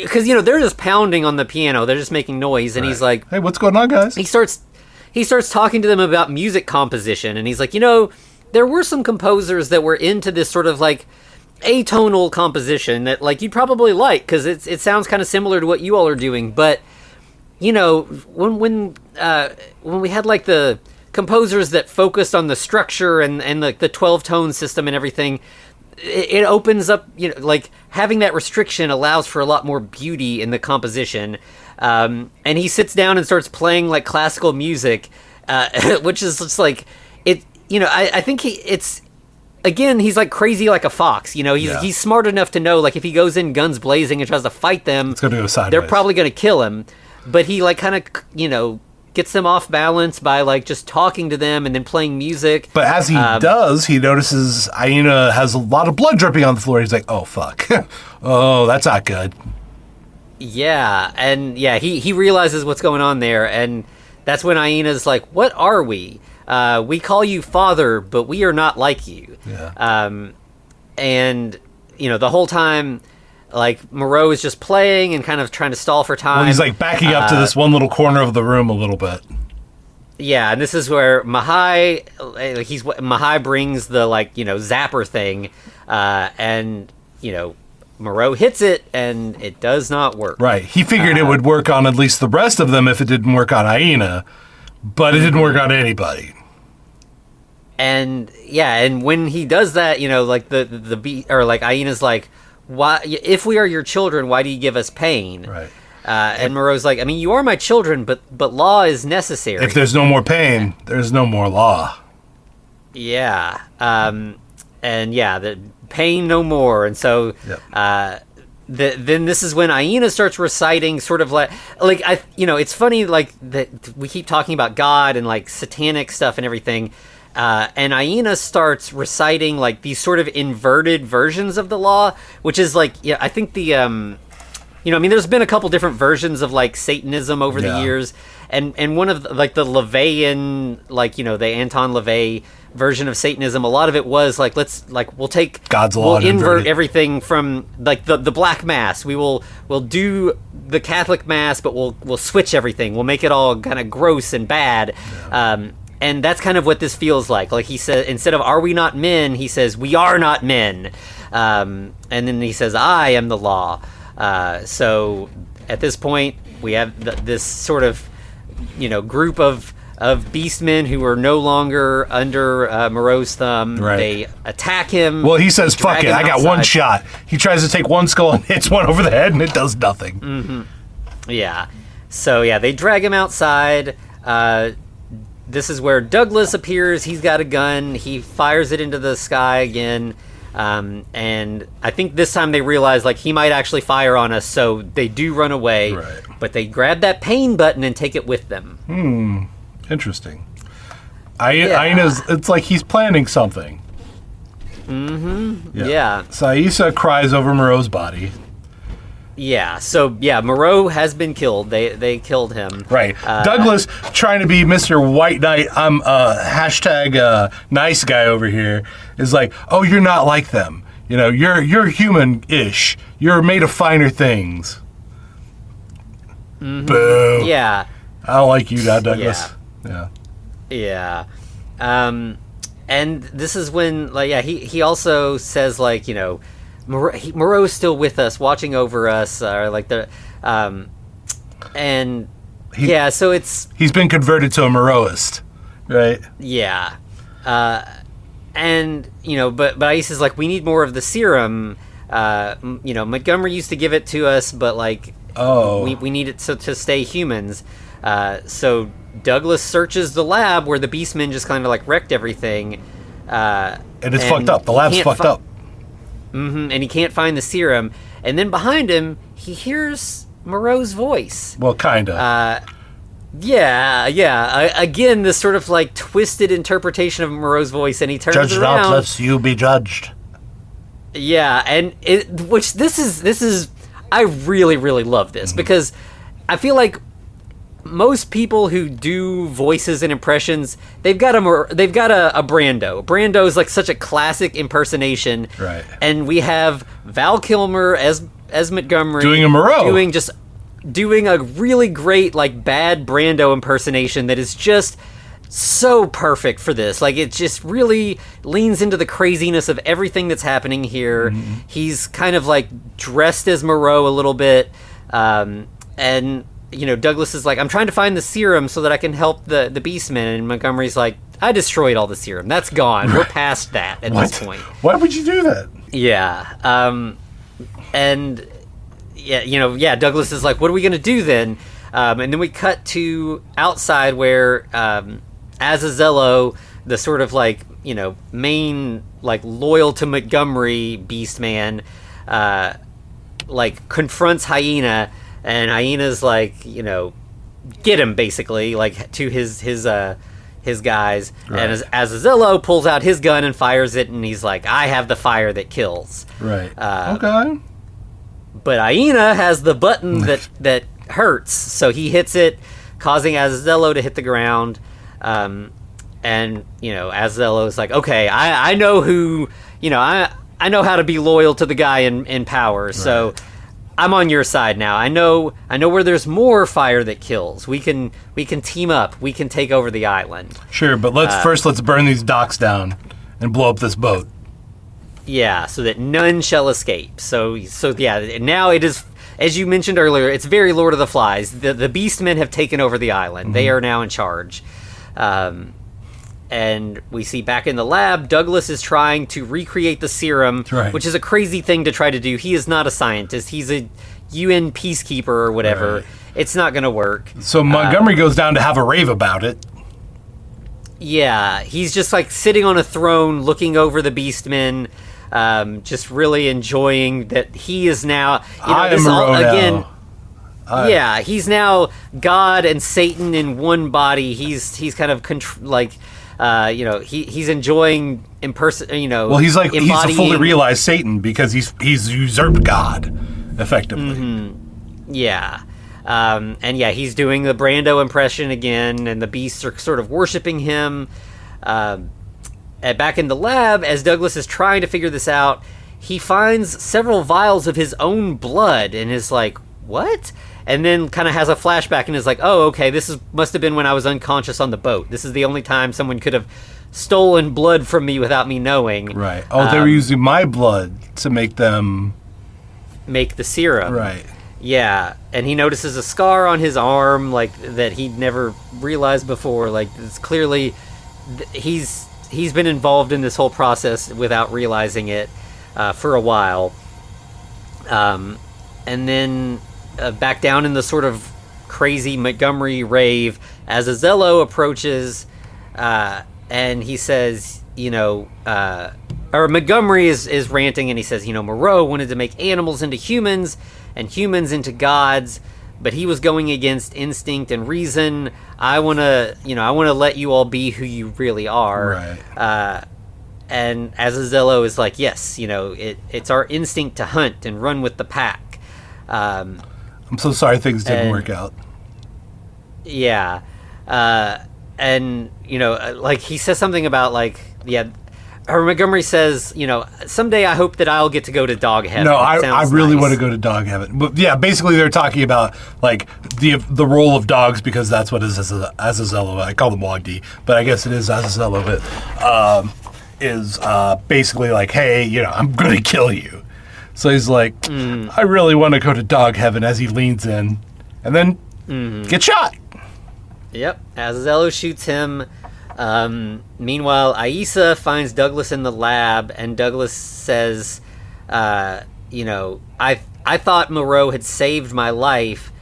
because they're just pounding on the piano, they're just making noise, and he's like, "Hey, what's going on, guys?" He starts talking to them about music composition, and he's like, there were some composers that were into this sort of like atonal composition that like you'd probably like because it sounds kind of similar to what you all are doing, but when we had like the composers that focused on the structure and like the 12-tone system and everything, it opens up, like having that restriction allows for a lot more beauty in the composition. And he sits down and starts playing like classical music, which is just like it. I think he's like crazy like a fox. He's smart enough to know like if he goes in guns blazing and tries to fight them, it's gonna go sideways. They're probably gonna kill him. But he like kind of gets them off balance by like just talking to them and then playing music. But as he does, he notices Aina has a lot of blood dripping on the floor. He's like, "Oh fuck, oh that's not good." Yeah, and he realizes what's going on there, and that's when Aina's like, "What are we? We call you father, but we are not like you." Yeah. And the whole time, like Moreau is just playing and kind of trying to stall for time. Well, he's like backing up to this one little corner of the room a little bit. Yeah, and this is where Mahai brings the like zapper thing, and Moreau hits it and it does not work. Right, he figured it would work on at least the rest of them if it didn't work on Aina, but it didn't work on anybody. And and when he does that, like the beat or like Aina's like, "Why? If we are your children, why do you give us pain?" Right. And Moreau's like, "I mean, you are my children, but law is necessary. If there's no more pain, there's no more law." Yeah. The pain no more. And so, then this is when Aina starts reciting sort of like it's funny like that we keep talking about God and like satanic stuff and everything. And Aina starts reciting like these sort of inverted versions of the law, which is like, I think the, there's been a couple different versions of like Satanism over the years. And one of like the LaVeyan, like, the Anton LaVey version of Satanism, a lot of it was like, we'll take God's law, we'll invert everything from like the black mass. We'll do the Catholic mass, but we'll switch everything. We'll make it all kind of gross and bad. And that's kind of what this feels like. Like he said, instead of "Are we not men?" he says, "We are not men." And then he says, "I am the law." So at this point, we have this sort of, group of beastmen who are no longer under Moreau's thumb. Right. They attack him. Well, he says, "Fuck it, I got one shot." He tries to take one skull and hits one over the head, and it does nothing. Mm-hmm. Yeah. So, they drag him outside. This is where Douglas appears. He's got a gun. He fires it into the sky again. And I think this time they realize, like, he might actually fire on us, so they do run away. Right. But they grab that pain button and take it with them. Interesting. Aina's, it's like he's planning something. Mm-hmm. Yeah. So Aisa cries over Moreau's body. Yeah, so, Moreau has been killed. They killed him. Right. Douglas, trying to be Mr. White Knight, I'm hashtag nice guy over here, is like, "Oh, you're not like them. You're human-ish. You're made of finer things." Mm-hmm. Boo. Yeah. I don't like you now, Douglas. Yeah. Yeah. And this is when, he also says, Moreau's still with us, watching over us, so it's... He's been converted to a Moreauist, right? Yeah. And, but Aisa's like, we need more of the serum. Montgomery used to give it to us, but, we need it to stay humans. So Douglas searches the lab where the Beastmen just kind of, wrecked everything. And it's fucked up. The lab's fucked up. Mm-hmm, and he can't find the serum. And then behind him, he hears Moreau's voice. Well, kind of. Again, this sort of, twisted interpretation of Moreau's voice, and he turns Judge around. Not lest you be judged. Yeah, and this is I really, really love this, because I feel like most people who do voices and impressions, they've got a Brando. Brando is such a classic impersonation, right? And we have Val Kilmer as Montgomery doing a Moreau, doing a really great bad Brando impersonation that is just so perfect for this. It just really leans into the craziness of everything that's happening here. Mm-hmm. He's kind of dressed as Moreau a little bit, and Douglas is like, "I'm trying to find the serum so that I can help the Beastmen," and Montgomery's like, "I destroyed all the serum. That's gone. We're past that at this point." Why would you do that? Yeah. Douglas is like, "What are we going to do then?" And then we cut to outside where Azazello, the sort of main loyal to Montgomery Beastman, confronts Hyena. And Hyena's get him, basically, to his guys. Right. And Azazello pulls out his gun and fires it, and he's like, "I have the fire that kills." Right. Okay. But Hyena has the button that hurts, so he hits it, causing Azazello to hit the ground. And, Azazello's like, "Okay, I know who, I know how to be loyal to the guy in power, so... Right. I'm on your side now. I know where there's more fire that kills. We can team up. We can take over the island." Sure, but let's burn these docks down and blow up this boat. Yeah, so that none shall escape. So now it is, as you mentioned earlier, it's very Lord of the Flies. The Beastmen have taken over the island. Mm-hmm. They are now in charge. And we see back in the lab, Douglas is trying to recreate the serum, right, which is a crazy thing to try to do. He is not a scientist. He's a UN peacekeeper or whatever. Right. It's not going to work. So Montgomery goes down to have a rave about it. Yeah, he's just sitting on a throne looking over the Beastmen, just really enjoying that he is now... I am Moreau now. Yeah, he's now God and Satan in one body. He's kind of he's enjoying Well, he's a fully realized Satan because he's usurped God, effectively. Mm-hmm. Yeah. He's doing the Brando impression again, and the beasts are sort of worshiping him. Back in the lab, as Douglas is trying to figure this out, he finds several vials of his own blood and is like, what? And then kind of has a flashback and is like, oh, okay, must have been when I was unconscious on the boat. This is the only time someone could have stolen blood from me without me knowing. Right. Oh, they were using my blood to make them... Make the serum. Right. Yeah, and he notices a scar on his arm, like, that he'd never realized before. Like, it's clearly... He's been involved in this whole process without realizing it for a while. And then... back down in the sort of crazy Montgomery rave, as Azello approaches, and he says, or Montgomery is ranting, and he says, Moreau wanted to make animals into humans and humans into gods, but he was going against instinct and reason. I want to let you all be who you really are. Right. And as Azello is like, yes, it's our instinct to hunt and run with the pack. I'm so sorry things didn't work out. Yeah. And, like, he says something about, like, or Montgomery says, someday I hope that I'll get to go to dog heaven. No, I really want to go to dog heaven. But, yeah, basically they're talking about, like, the role of dogs, because that's what is Azazello. I call them Wagdi, but I guess it is Azazello. But is basically like, hey, I'm going to kill you. So he's like, I really want to go to dog heaven, as he leans in and then get shot. Yep. Azazello shoots him. Meanwhile, Aissa finds Douglas in the lab, and Douglas says, I thought Moreau had saved my life,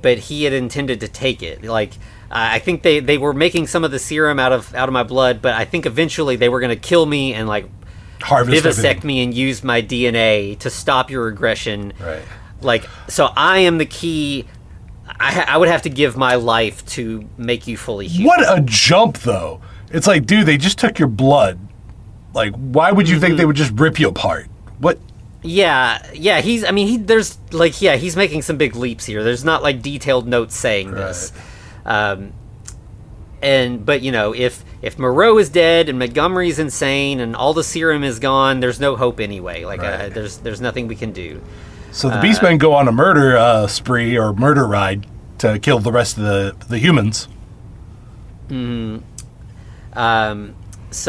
but he had intended to take it. Like, I think they were making some of the serum out of my blood, but I think eventually they were going to kill me and, like, vivisect me and use my DNA to stop your regression. Right. Like, so I am the key. I would have to give my life to make you fully human. What a jump, though. It's like, dude, they just took your blood. Like, why would you think they would just rip you apart? What? Yeah, he's making some big leaps here. There's not, like, detailed notes saying this. But if Moreau is dead and Montgomery's insane and all the serum is gone, there's no hope anyway. Like, there's nothing we can do. So the Beastmen go on a murder spree or murder ride to kill the rest of the humans. So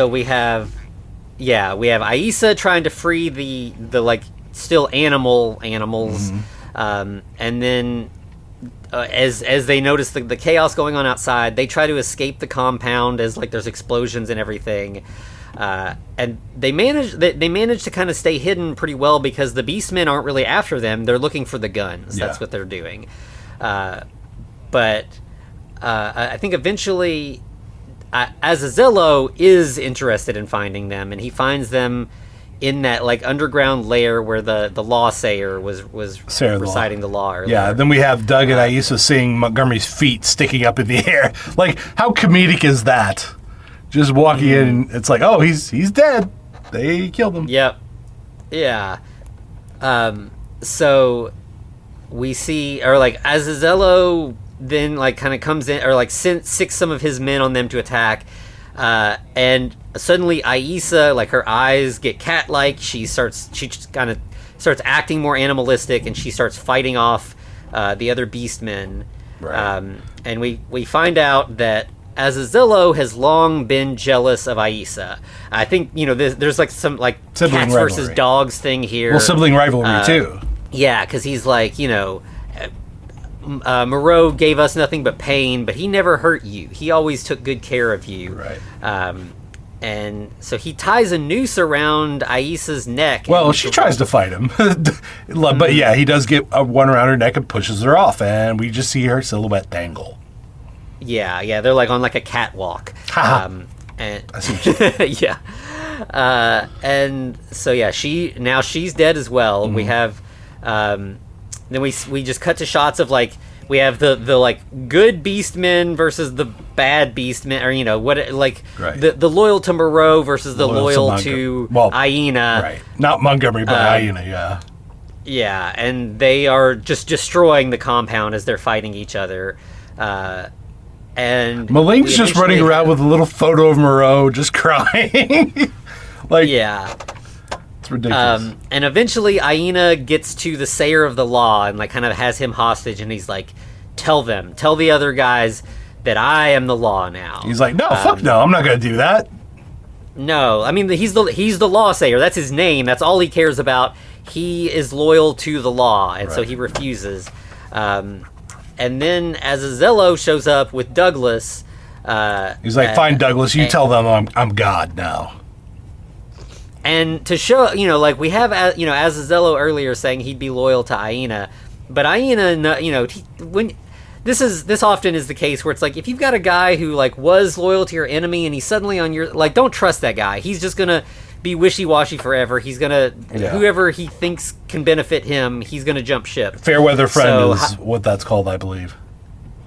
we have Aissa trying to free the like still animals, and then as they notice the chaos going on outside, they try to escape the compound as, like, there's explosions and everything. And they manage to kind of stay hidden pretty well because the Beastmen aren't really after them. They're looking for the guns. That's what they're doing. But I think eventually Azazello is interested in finding them, and he finds them in that, like, underground lair where the law sayer was reciting the law earlier. Yeah, then we have Doug and Aissa seeing Montgomery's feet sticking up in the air. Like, how comedic is that? Just walking in, it's like, oh, he's dead. They killed him. Yep. Yeah. So we see, or, like, Azazello then, like, kind of comes in, or, like, sicks some of his men on them to attack, and suddenly Aissa, like, her eyes get cat-like. She just kind of starts acting more animalistic, and she starts fighting off the other Beastmen. Right. And we find out that Azazello has long been jealous of Aissa. I think, there's like some, like, sibling cats rivalry versus dogs thing here. Well, sibling rivalry too. Yeah, because he's like, Moreau gave us nothing but pain, but he never hurt you. He always took good care of you. Right. And so he ties a noose around Aissa's neck. Well, she tries to fight him. But yeah, he does get one around her neck and pushes her off, and we just see her silhouette dangle. Yeah, they're, like, on, like, a catwalk. And I see what you yeah. And so, yeah, she's dead as well. We have, then we just cut to shots of, like, we have the like, good Beastmen versus the bad Beastmen, or, what, like, right. the loyal to Moreau versus the loyal to Aina. Right. Not Montgomery, but Aina, yeah. Yeah, and they are just destroying the compound as they're fighting each other. And Maling's just running around with a little photo of Moreau, just crying. Like, yeah. It's ridiculous. And eventually Aina gets to the sayer of the law and like kind of has him hostage, and he's like, tell the other guys that I am the law now. He's like, no, fuck no, I'm not going to do that. No, I mean, he's the law sayer. That's his name. That's all he cares about. He is loyal to the law, and so he refuses. And then Azazello shows up with Douglas. He's like, fine, Douglas, you tell them I'm God now. And to show, like we have, Azazello earlier saying he'd be loyal to Aina, but Aina, this often is the case where it's like, if you've got a guy who like was loyal to your enemy and he's suddenly on your, like, don't trust that guy. He's just gonna be wishy-washy forever. He's gonna, whoever he thinks can benefit him, he's gonna jump ship. Fair weather friend is what that's called, I believe.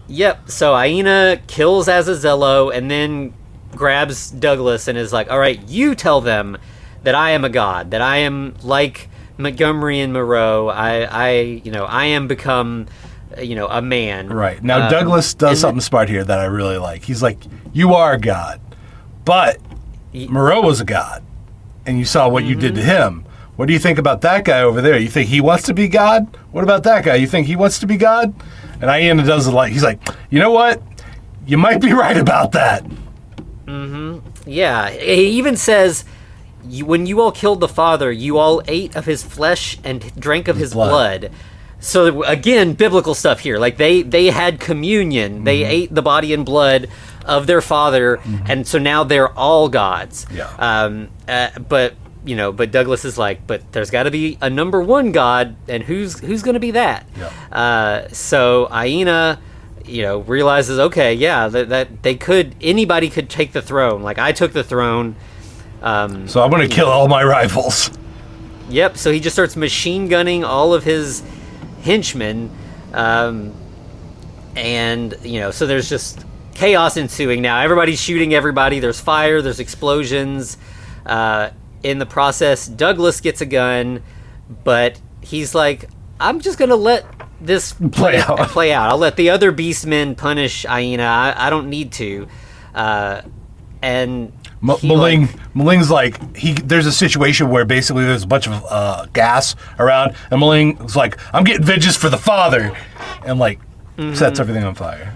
Yep. So Aina kills Azazello and then grabs Douglas and is like, all right, you tell them that I am a god, that I am like Montgomery and Moreau. I am become, a man. Right. Now, Douglas does something smart here that I really like. He's like, you are a god, but Moreau was a god, and you saw what you did to him. What do you think about that guy over there? You think he wants to be God? What about that guy? You think he wants to be God? And Aina does it like, he's like, you know what? You might be right about that. Mm-hmm. Yeah. He even says, when you all killed the father, you all ate of his flesh and drank of his blood. So again, biblical stuff here. Like they had communion. Mm-hmm. They ate the body and blood of their father, and so now they're all gods. Yeah. But Douglas is like, but there's got to be a number one god, and who's going to be that? Yeah. So Aina, realizes, okay, yeah, that anybody could take the throne. Like I took the throne. So I'm going to kill all my rivals. Yep. So he just starts machine gunning all of his henchmen, and so there's just chaos ensuing. Now everybody's shooting everybody. There's fire. There's explosions. In the process, Douglas gets a gun, but he's like, I'm just gonna let this play out. I'll let the other beastmen punish Aina. I don't need to. And Maling's like, there's a situation where basically there's a bunch of gas around, and Maling's like, I'm getting vengeance for the father, and like sets everything on fire.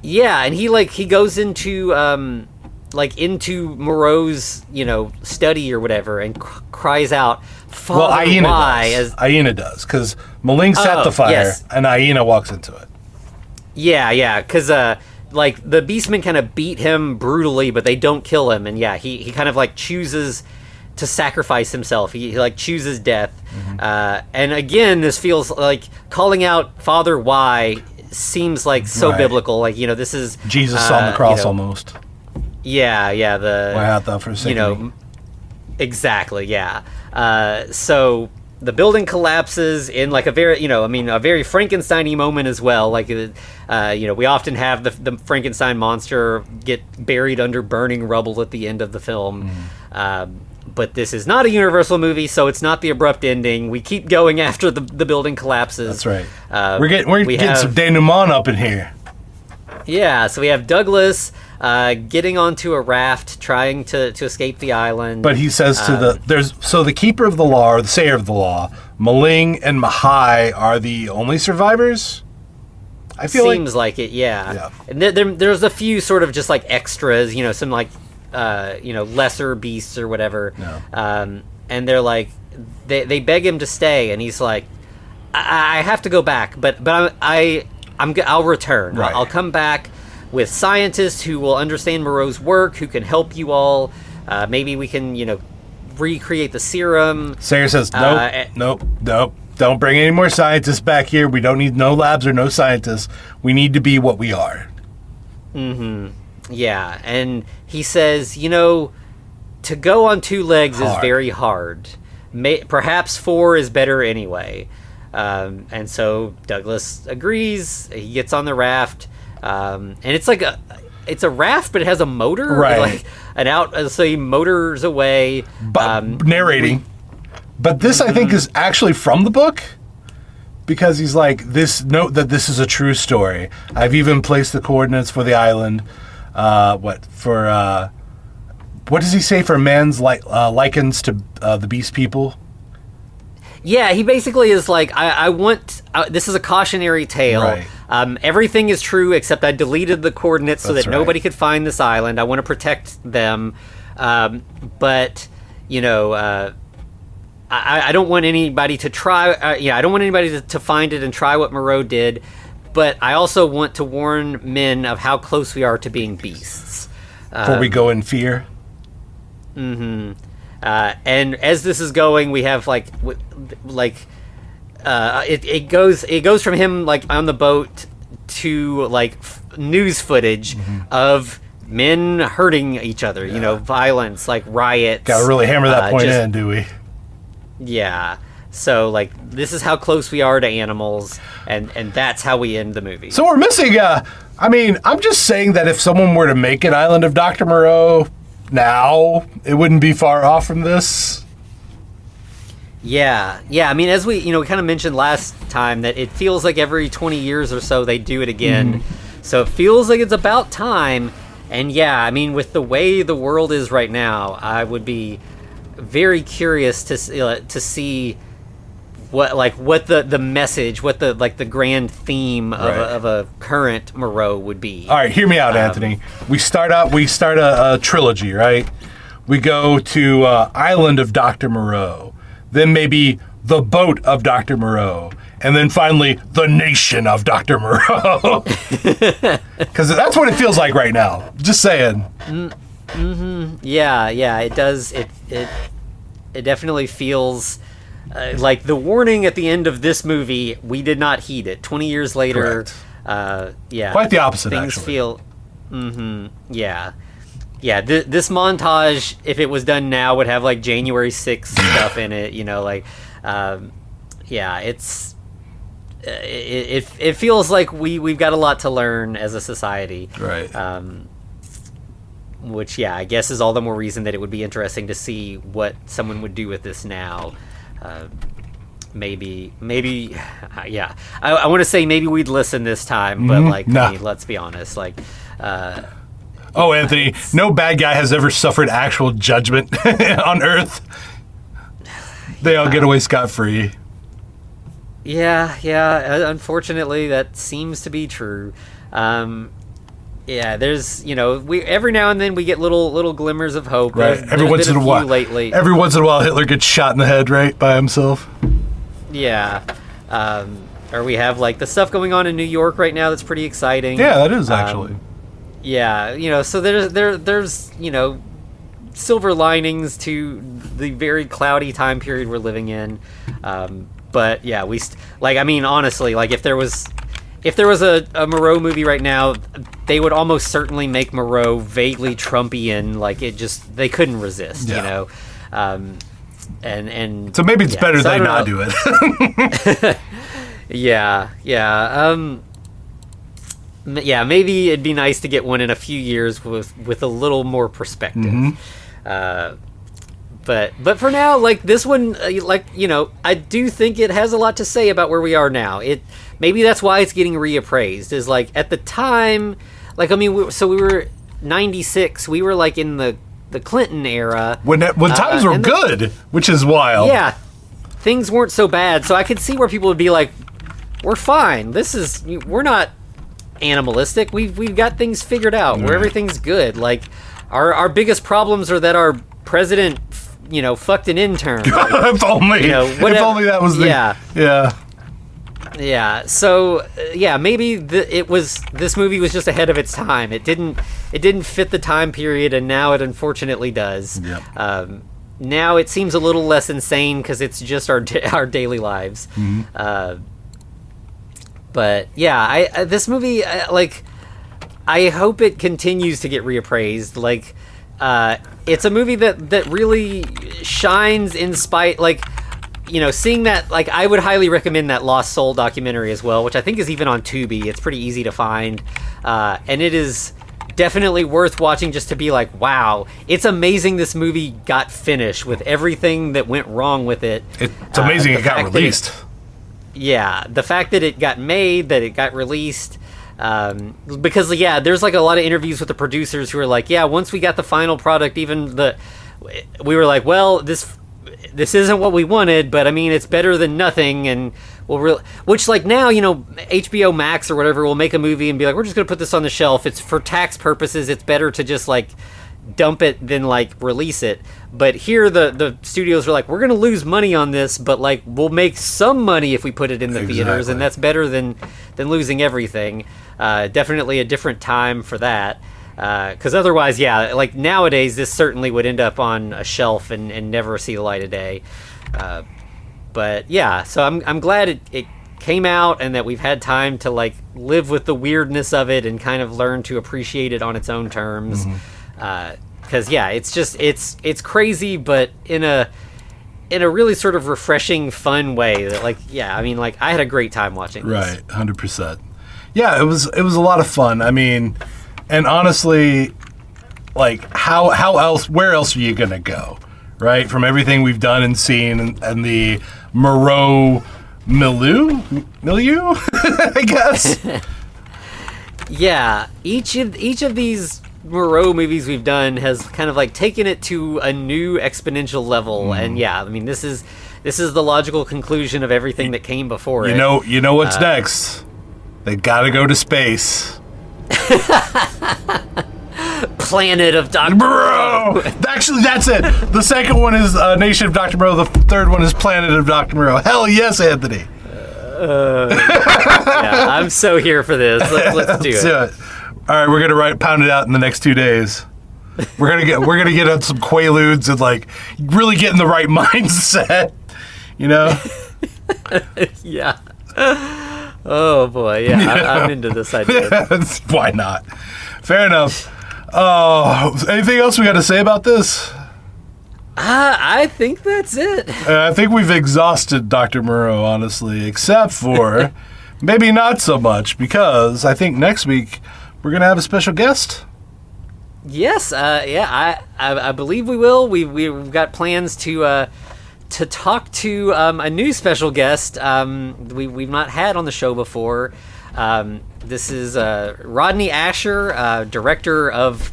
Yeah, and he goes into into Moreau's study or whatever and cries out, "Father, well, Aina why?" Does. Aina does, because Maling set the fire, and Aina walks into it. Yeah, because the beastmen kind of beat him brutally, but they don't kill him, and he kind of chooses to sacrifice himself. He chooses death, and again, this feels like calling out Father why seems like so biblical. This is Jesus on the cross almost. Yeah. Why art thou forsaken me? Exactly. Yeah. So the building collapses in a very, a very Frankenstein-y moment as well. We often have the Frankenstein monster get buried under burning rubble at the end of the film. But this is not a Universal movie, so it's not the abrupt ending. We keep going after the building collapses. That's right. We're getting some denouement up in here. Yeah, so we have Douglas getting onto a raft, trying to escape the island. But he says the keeper of the law, or the sayer of the law, Maling and Mahai are the only survivors? I feel Seems like it, yeah. And there's a few sort of just extras, some lesser beasts or whatever. No. And they're like, they beg him to stay, and he's like, I have to go back, but I'll return. Right. I'll come back with scientists who will understand Moreau's work, who can help you all. Maybe we can, recreate the serum. Sayer says, nope. Don't bring any more scientists back here. We don't need no labs or no scientists. We need to be what we are. Mm-hmm. Yeah, and he says, to go on two legs is very hard. Perhaps four is better anyway. And so Douglas agrees. He gets on the raft, and it's it's a raft, but it has a motor, right? So he motors away, narrating. But this, I think, is actually from the book, because he's like, note that this is a true story. I've even placed the coordinates for the island. what does he say for man's likens to the beast people? Yeah, he basically is like, I want, this is a cautionary tale. Right. Everything is true except I deleted the coordinates so that nobody could find this island. I want to protect them. But, you know, I don't want anybody to try, I don't want anybody to find it and try what Moreau did. But I also want to warn men of how close we are to being beasts. Before we go in fear? Mm-hmm. And as this is going, we have it goes from him like on the boat to like news footage of men hurting each other. You know, violence, like riots. Got to really hammer that point in, do we? Yeah. So like this is how close we are to animals, and that's how we end the movie. So we're missing. I'm just saying that if someone were to make an Island of Dr. Moreau now, it wouldn't be far off from this. Yeah. I mean, as we kind of mentioned last time, that it feels like every 20 years or so they do it again. So it feels like it's about time. And yeah, I mean, with the way the world is right now, I would be very curious to see what the message, what the grand theme of a current Moreau would be. All right, hear me out, Anthony. We start a trilogy, right? We go to Island of Dr. Moreau, then maybe the boat of Dr. Moreau, and then finally the nation of Dr. Moreau. Because that's what it feels like right now. Just saying. Yeah, it does. It definitely feels. Like the warning at the end of this movie, we did not heed it. 20 years later, quite the opposite. Things actually feel, This montage, if it was done now, would have like January 6th stuff in it. It feels like we've got a lot to learn as a society, right? Which I guess is all the more reason that it would be interesting to see what someone would do with this now. Maybe, I want to say maybe we'd listen this time, but I mean, let's be honest. Anthony, no bad guy has ever suffered actual judgment on Earth. They all get away scot-free. Yeah. Unfortunately, that seems to be true. There's every now and then we get little glimmers of hope. Right. Every once in a while, Hitler gets shot in the head, right, by himself. Yeah. Or we have like the stuff going on in New York right now that's pretty exciting. Yeah, that is actually. So there's silver linings to the very cloudy time period we're living in. But yeah, honestly, like if there was a Moreau movie right now, they would almost certainly make Moreau vaguely Trumpian. Like they couldn't resist, and so maybe it's better they not do it. Maybe it'd be nice to get one in a few years with a little more perspective. But for now, like this one, I do think it has a lot to say about where we are now. Maybe that's why it's getting reappraised. Is like at the time, we were 96. We were like in the Clinton era when times were good, which is wild. Yeah, things weren't so bad. So I could see where people would be like, "We're fine. We're not animalistic. We've got things figured out. Where everything's good. Like our biggest problems are that our president." Fucked an intern. Like, if only that was the Yeah. So maybe this movie was just ahead of its time. It didn't fit the time period, and now it unfortunately does. Yep. Now it seems a little less insane because it's just our daily lives. But yeah, this movie, I hope it continues to get reappraised. It's a movie that really shines in spite, seeing that, I would highly recommend that Lost Soul documentary as well, which I think is even on Tubi. It's pretty easy to find. And it is definitely worth watching just to be like, wow, it's amazing this movie got finished with everything that went wrong with it. It's amazing it got released. The fact that it got made, that it got released, Because there's like a lot of interviews with the producers who are like, once we got the final product, we were like, well, this isn't what we wanted, but I mean, it's better than nothing, and which like now, HBO Max or whatever will make a movie and be like, we're just gonna put this on the shelf. It's for tax purposes. It's better to just like dump it than like release it. But here the studios are like, we're gonna lose money on this, but like we'll make some money if we put it in the theaters, and that's better than losing everything. Definitely a different time for that, because otherwise, like nowadays this certainly would end up on a shelf and never see the light of day. But so I'm glad it came out, and that we've had time to like live with the weirdness of it and kind of learn to appreciate it on its own terms. Because it's crazy, but in a really sort of refreshing, fun way. That I had a great time watching this. Right, 100%. Yeah, it was a lot of fun. I mean, and honestly, like how else? Where else are you gonna go? Right, from everything we've done and seen, and the Moreau milieu, I guess. Each of these Moreau movies we've done has kind of like taken it to a new exponential level, and I mean this is the logical conclusion of everything that came before it. You know what's next? They gotta go to space. Planet of Dr. Moreau. Actually, that's it. The second one is Nation of Dr. Moreau. The third one is Planet of Dr. Moreau. Hell yes, Anthony. I'm so here for this. Let's do it. All right, we're gonna pound it out in the next 2 days. We're gonna get on some Quaaludes and like really get in the right mindset. Yeah. Oh boy, I'm into this idea. Why not? Fair enough. Anything else we got to say about this? I think that's it. I think we've exhausted Dr. Moreau, honestly, except for maybe not so much, because I think next week we're going to have a special guest. Yes, I believe we will. We've got plans to talk to a new special guest we've not had on the show before. This is Rodney Asher, director of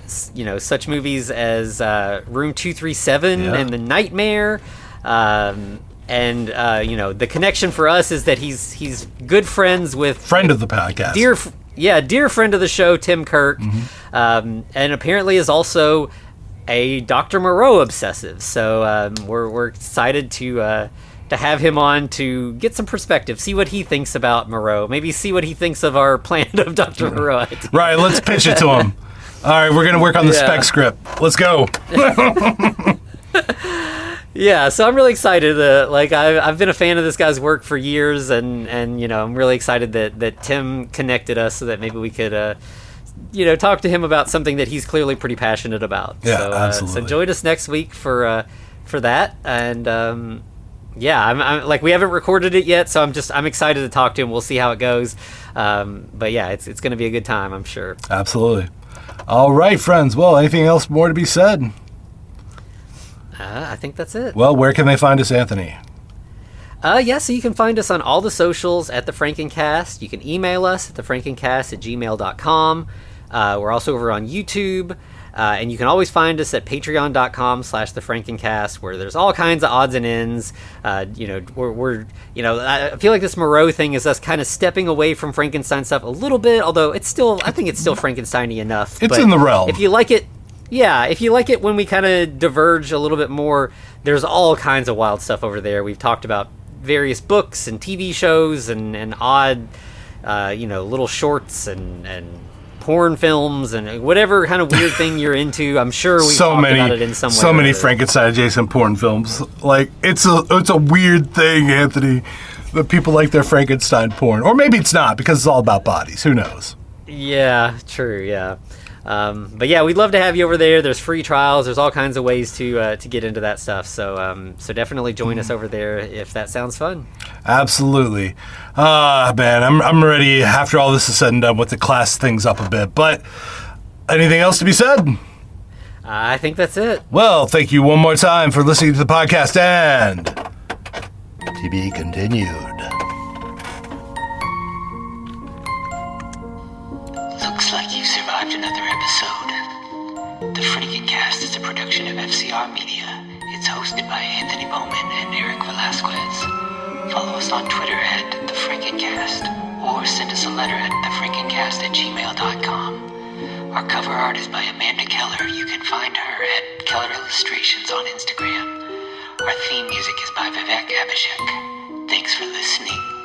such movies as Room 237 and The Nightmare. The connection for us is that he's good friends with friend of the podcast, dear friend of the show, Tim Kirk, and apparently is also a Dr. Moreau obsessive. So we're excited to have him on to get some perspective, see what he thinks about Moreau, maybe see what he thinks of our Planet of Dr. Moreau idea. Right, let's pitch it to him. All right, we're going to work on the spec script. Let's go. So I'm really excited. I've been a fan of this guy's work for years, and I'm really excited that Tim connected us so that maybe we could talk to him about something that he's clearly pretty passionate about. Absolutely. So join us next week for that, and I'm like, we haven't recorded it yet, so I'm excited to talk to him. We'll see how it goes. It's going to be a good time, I'm sure. Absolutely. All right, friends. Well, anything else more to be said? I think that's it. Well, where can they find us, Anthony? So you can find us on all the socials at The Frankencast. You can email us at thefrankencast@gmail.com. We're also over on YouTube. And you can always find us at patreon.com/thefrankencast, where there's all kinds of odds and ends. I feel like this Moreau thing is us kind of stepping away from Frankenstein stuff a little bit, although I think it's still Frankenstein-y enough. It's in the realm. If you like it when we kind of diverge a little bit more, there's all kinds of wild stuff over there. We've talked about various books and TV shows and odd, little shorts and porn films and whatever kind of weird thing you're into. I'm sure we've talked about it in some way. So many Frankenstein adjacent porn films. Like, it's a weird thing, Anthony, that people like their Frankenstein porn. Or maybe it's not, because it's all about bodies. Who knows? Yeah, true, yeah. We'd love to have you over there. There's free trials. There's all kinds of ways to get into that stuff. So definitely join us over there if that sounds fun. Absolutely. Man, I'm ready after all this is said and done with to class things up a bit. But anything else to be said? I think that's it. Well, thank you one more time for listening to the podcast, and to be continued. episode. The Frankencast is a production of FCR Media. It's hosted by Anthony Bowman and Eric Velasquez. Follow us on Twitter at The Frankencast, or send us a letter at thefrankencast@gmail.com. Our cover art is by Amanda Keller. You can find her at Keller Illustrations on Instagram. Our theme music is by Vivek Abhishek. Thanks for listening.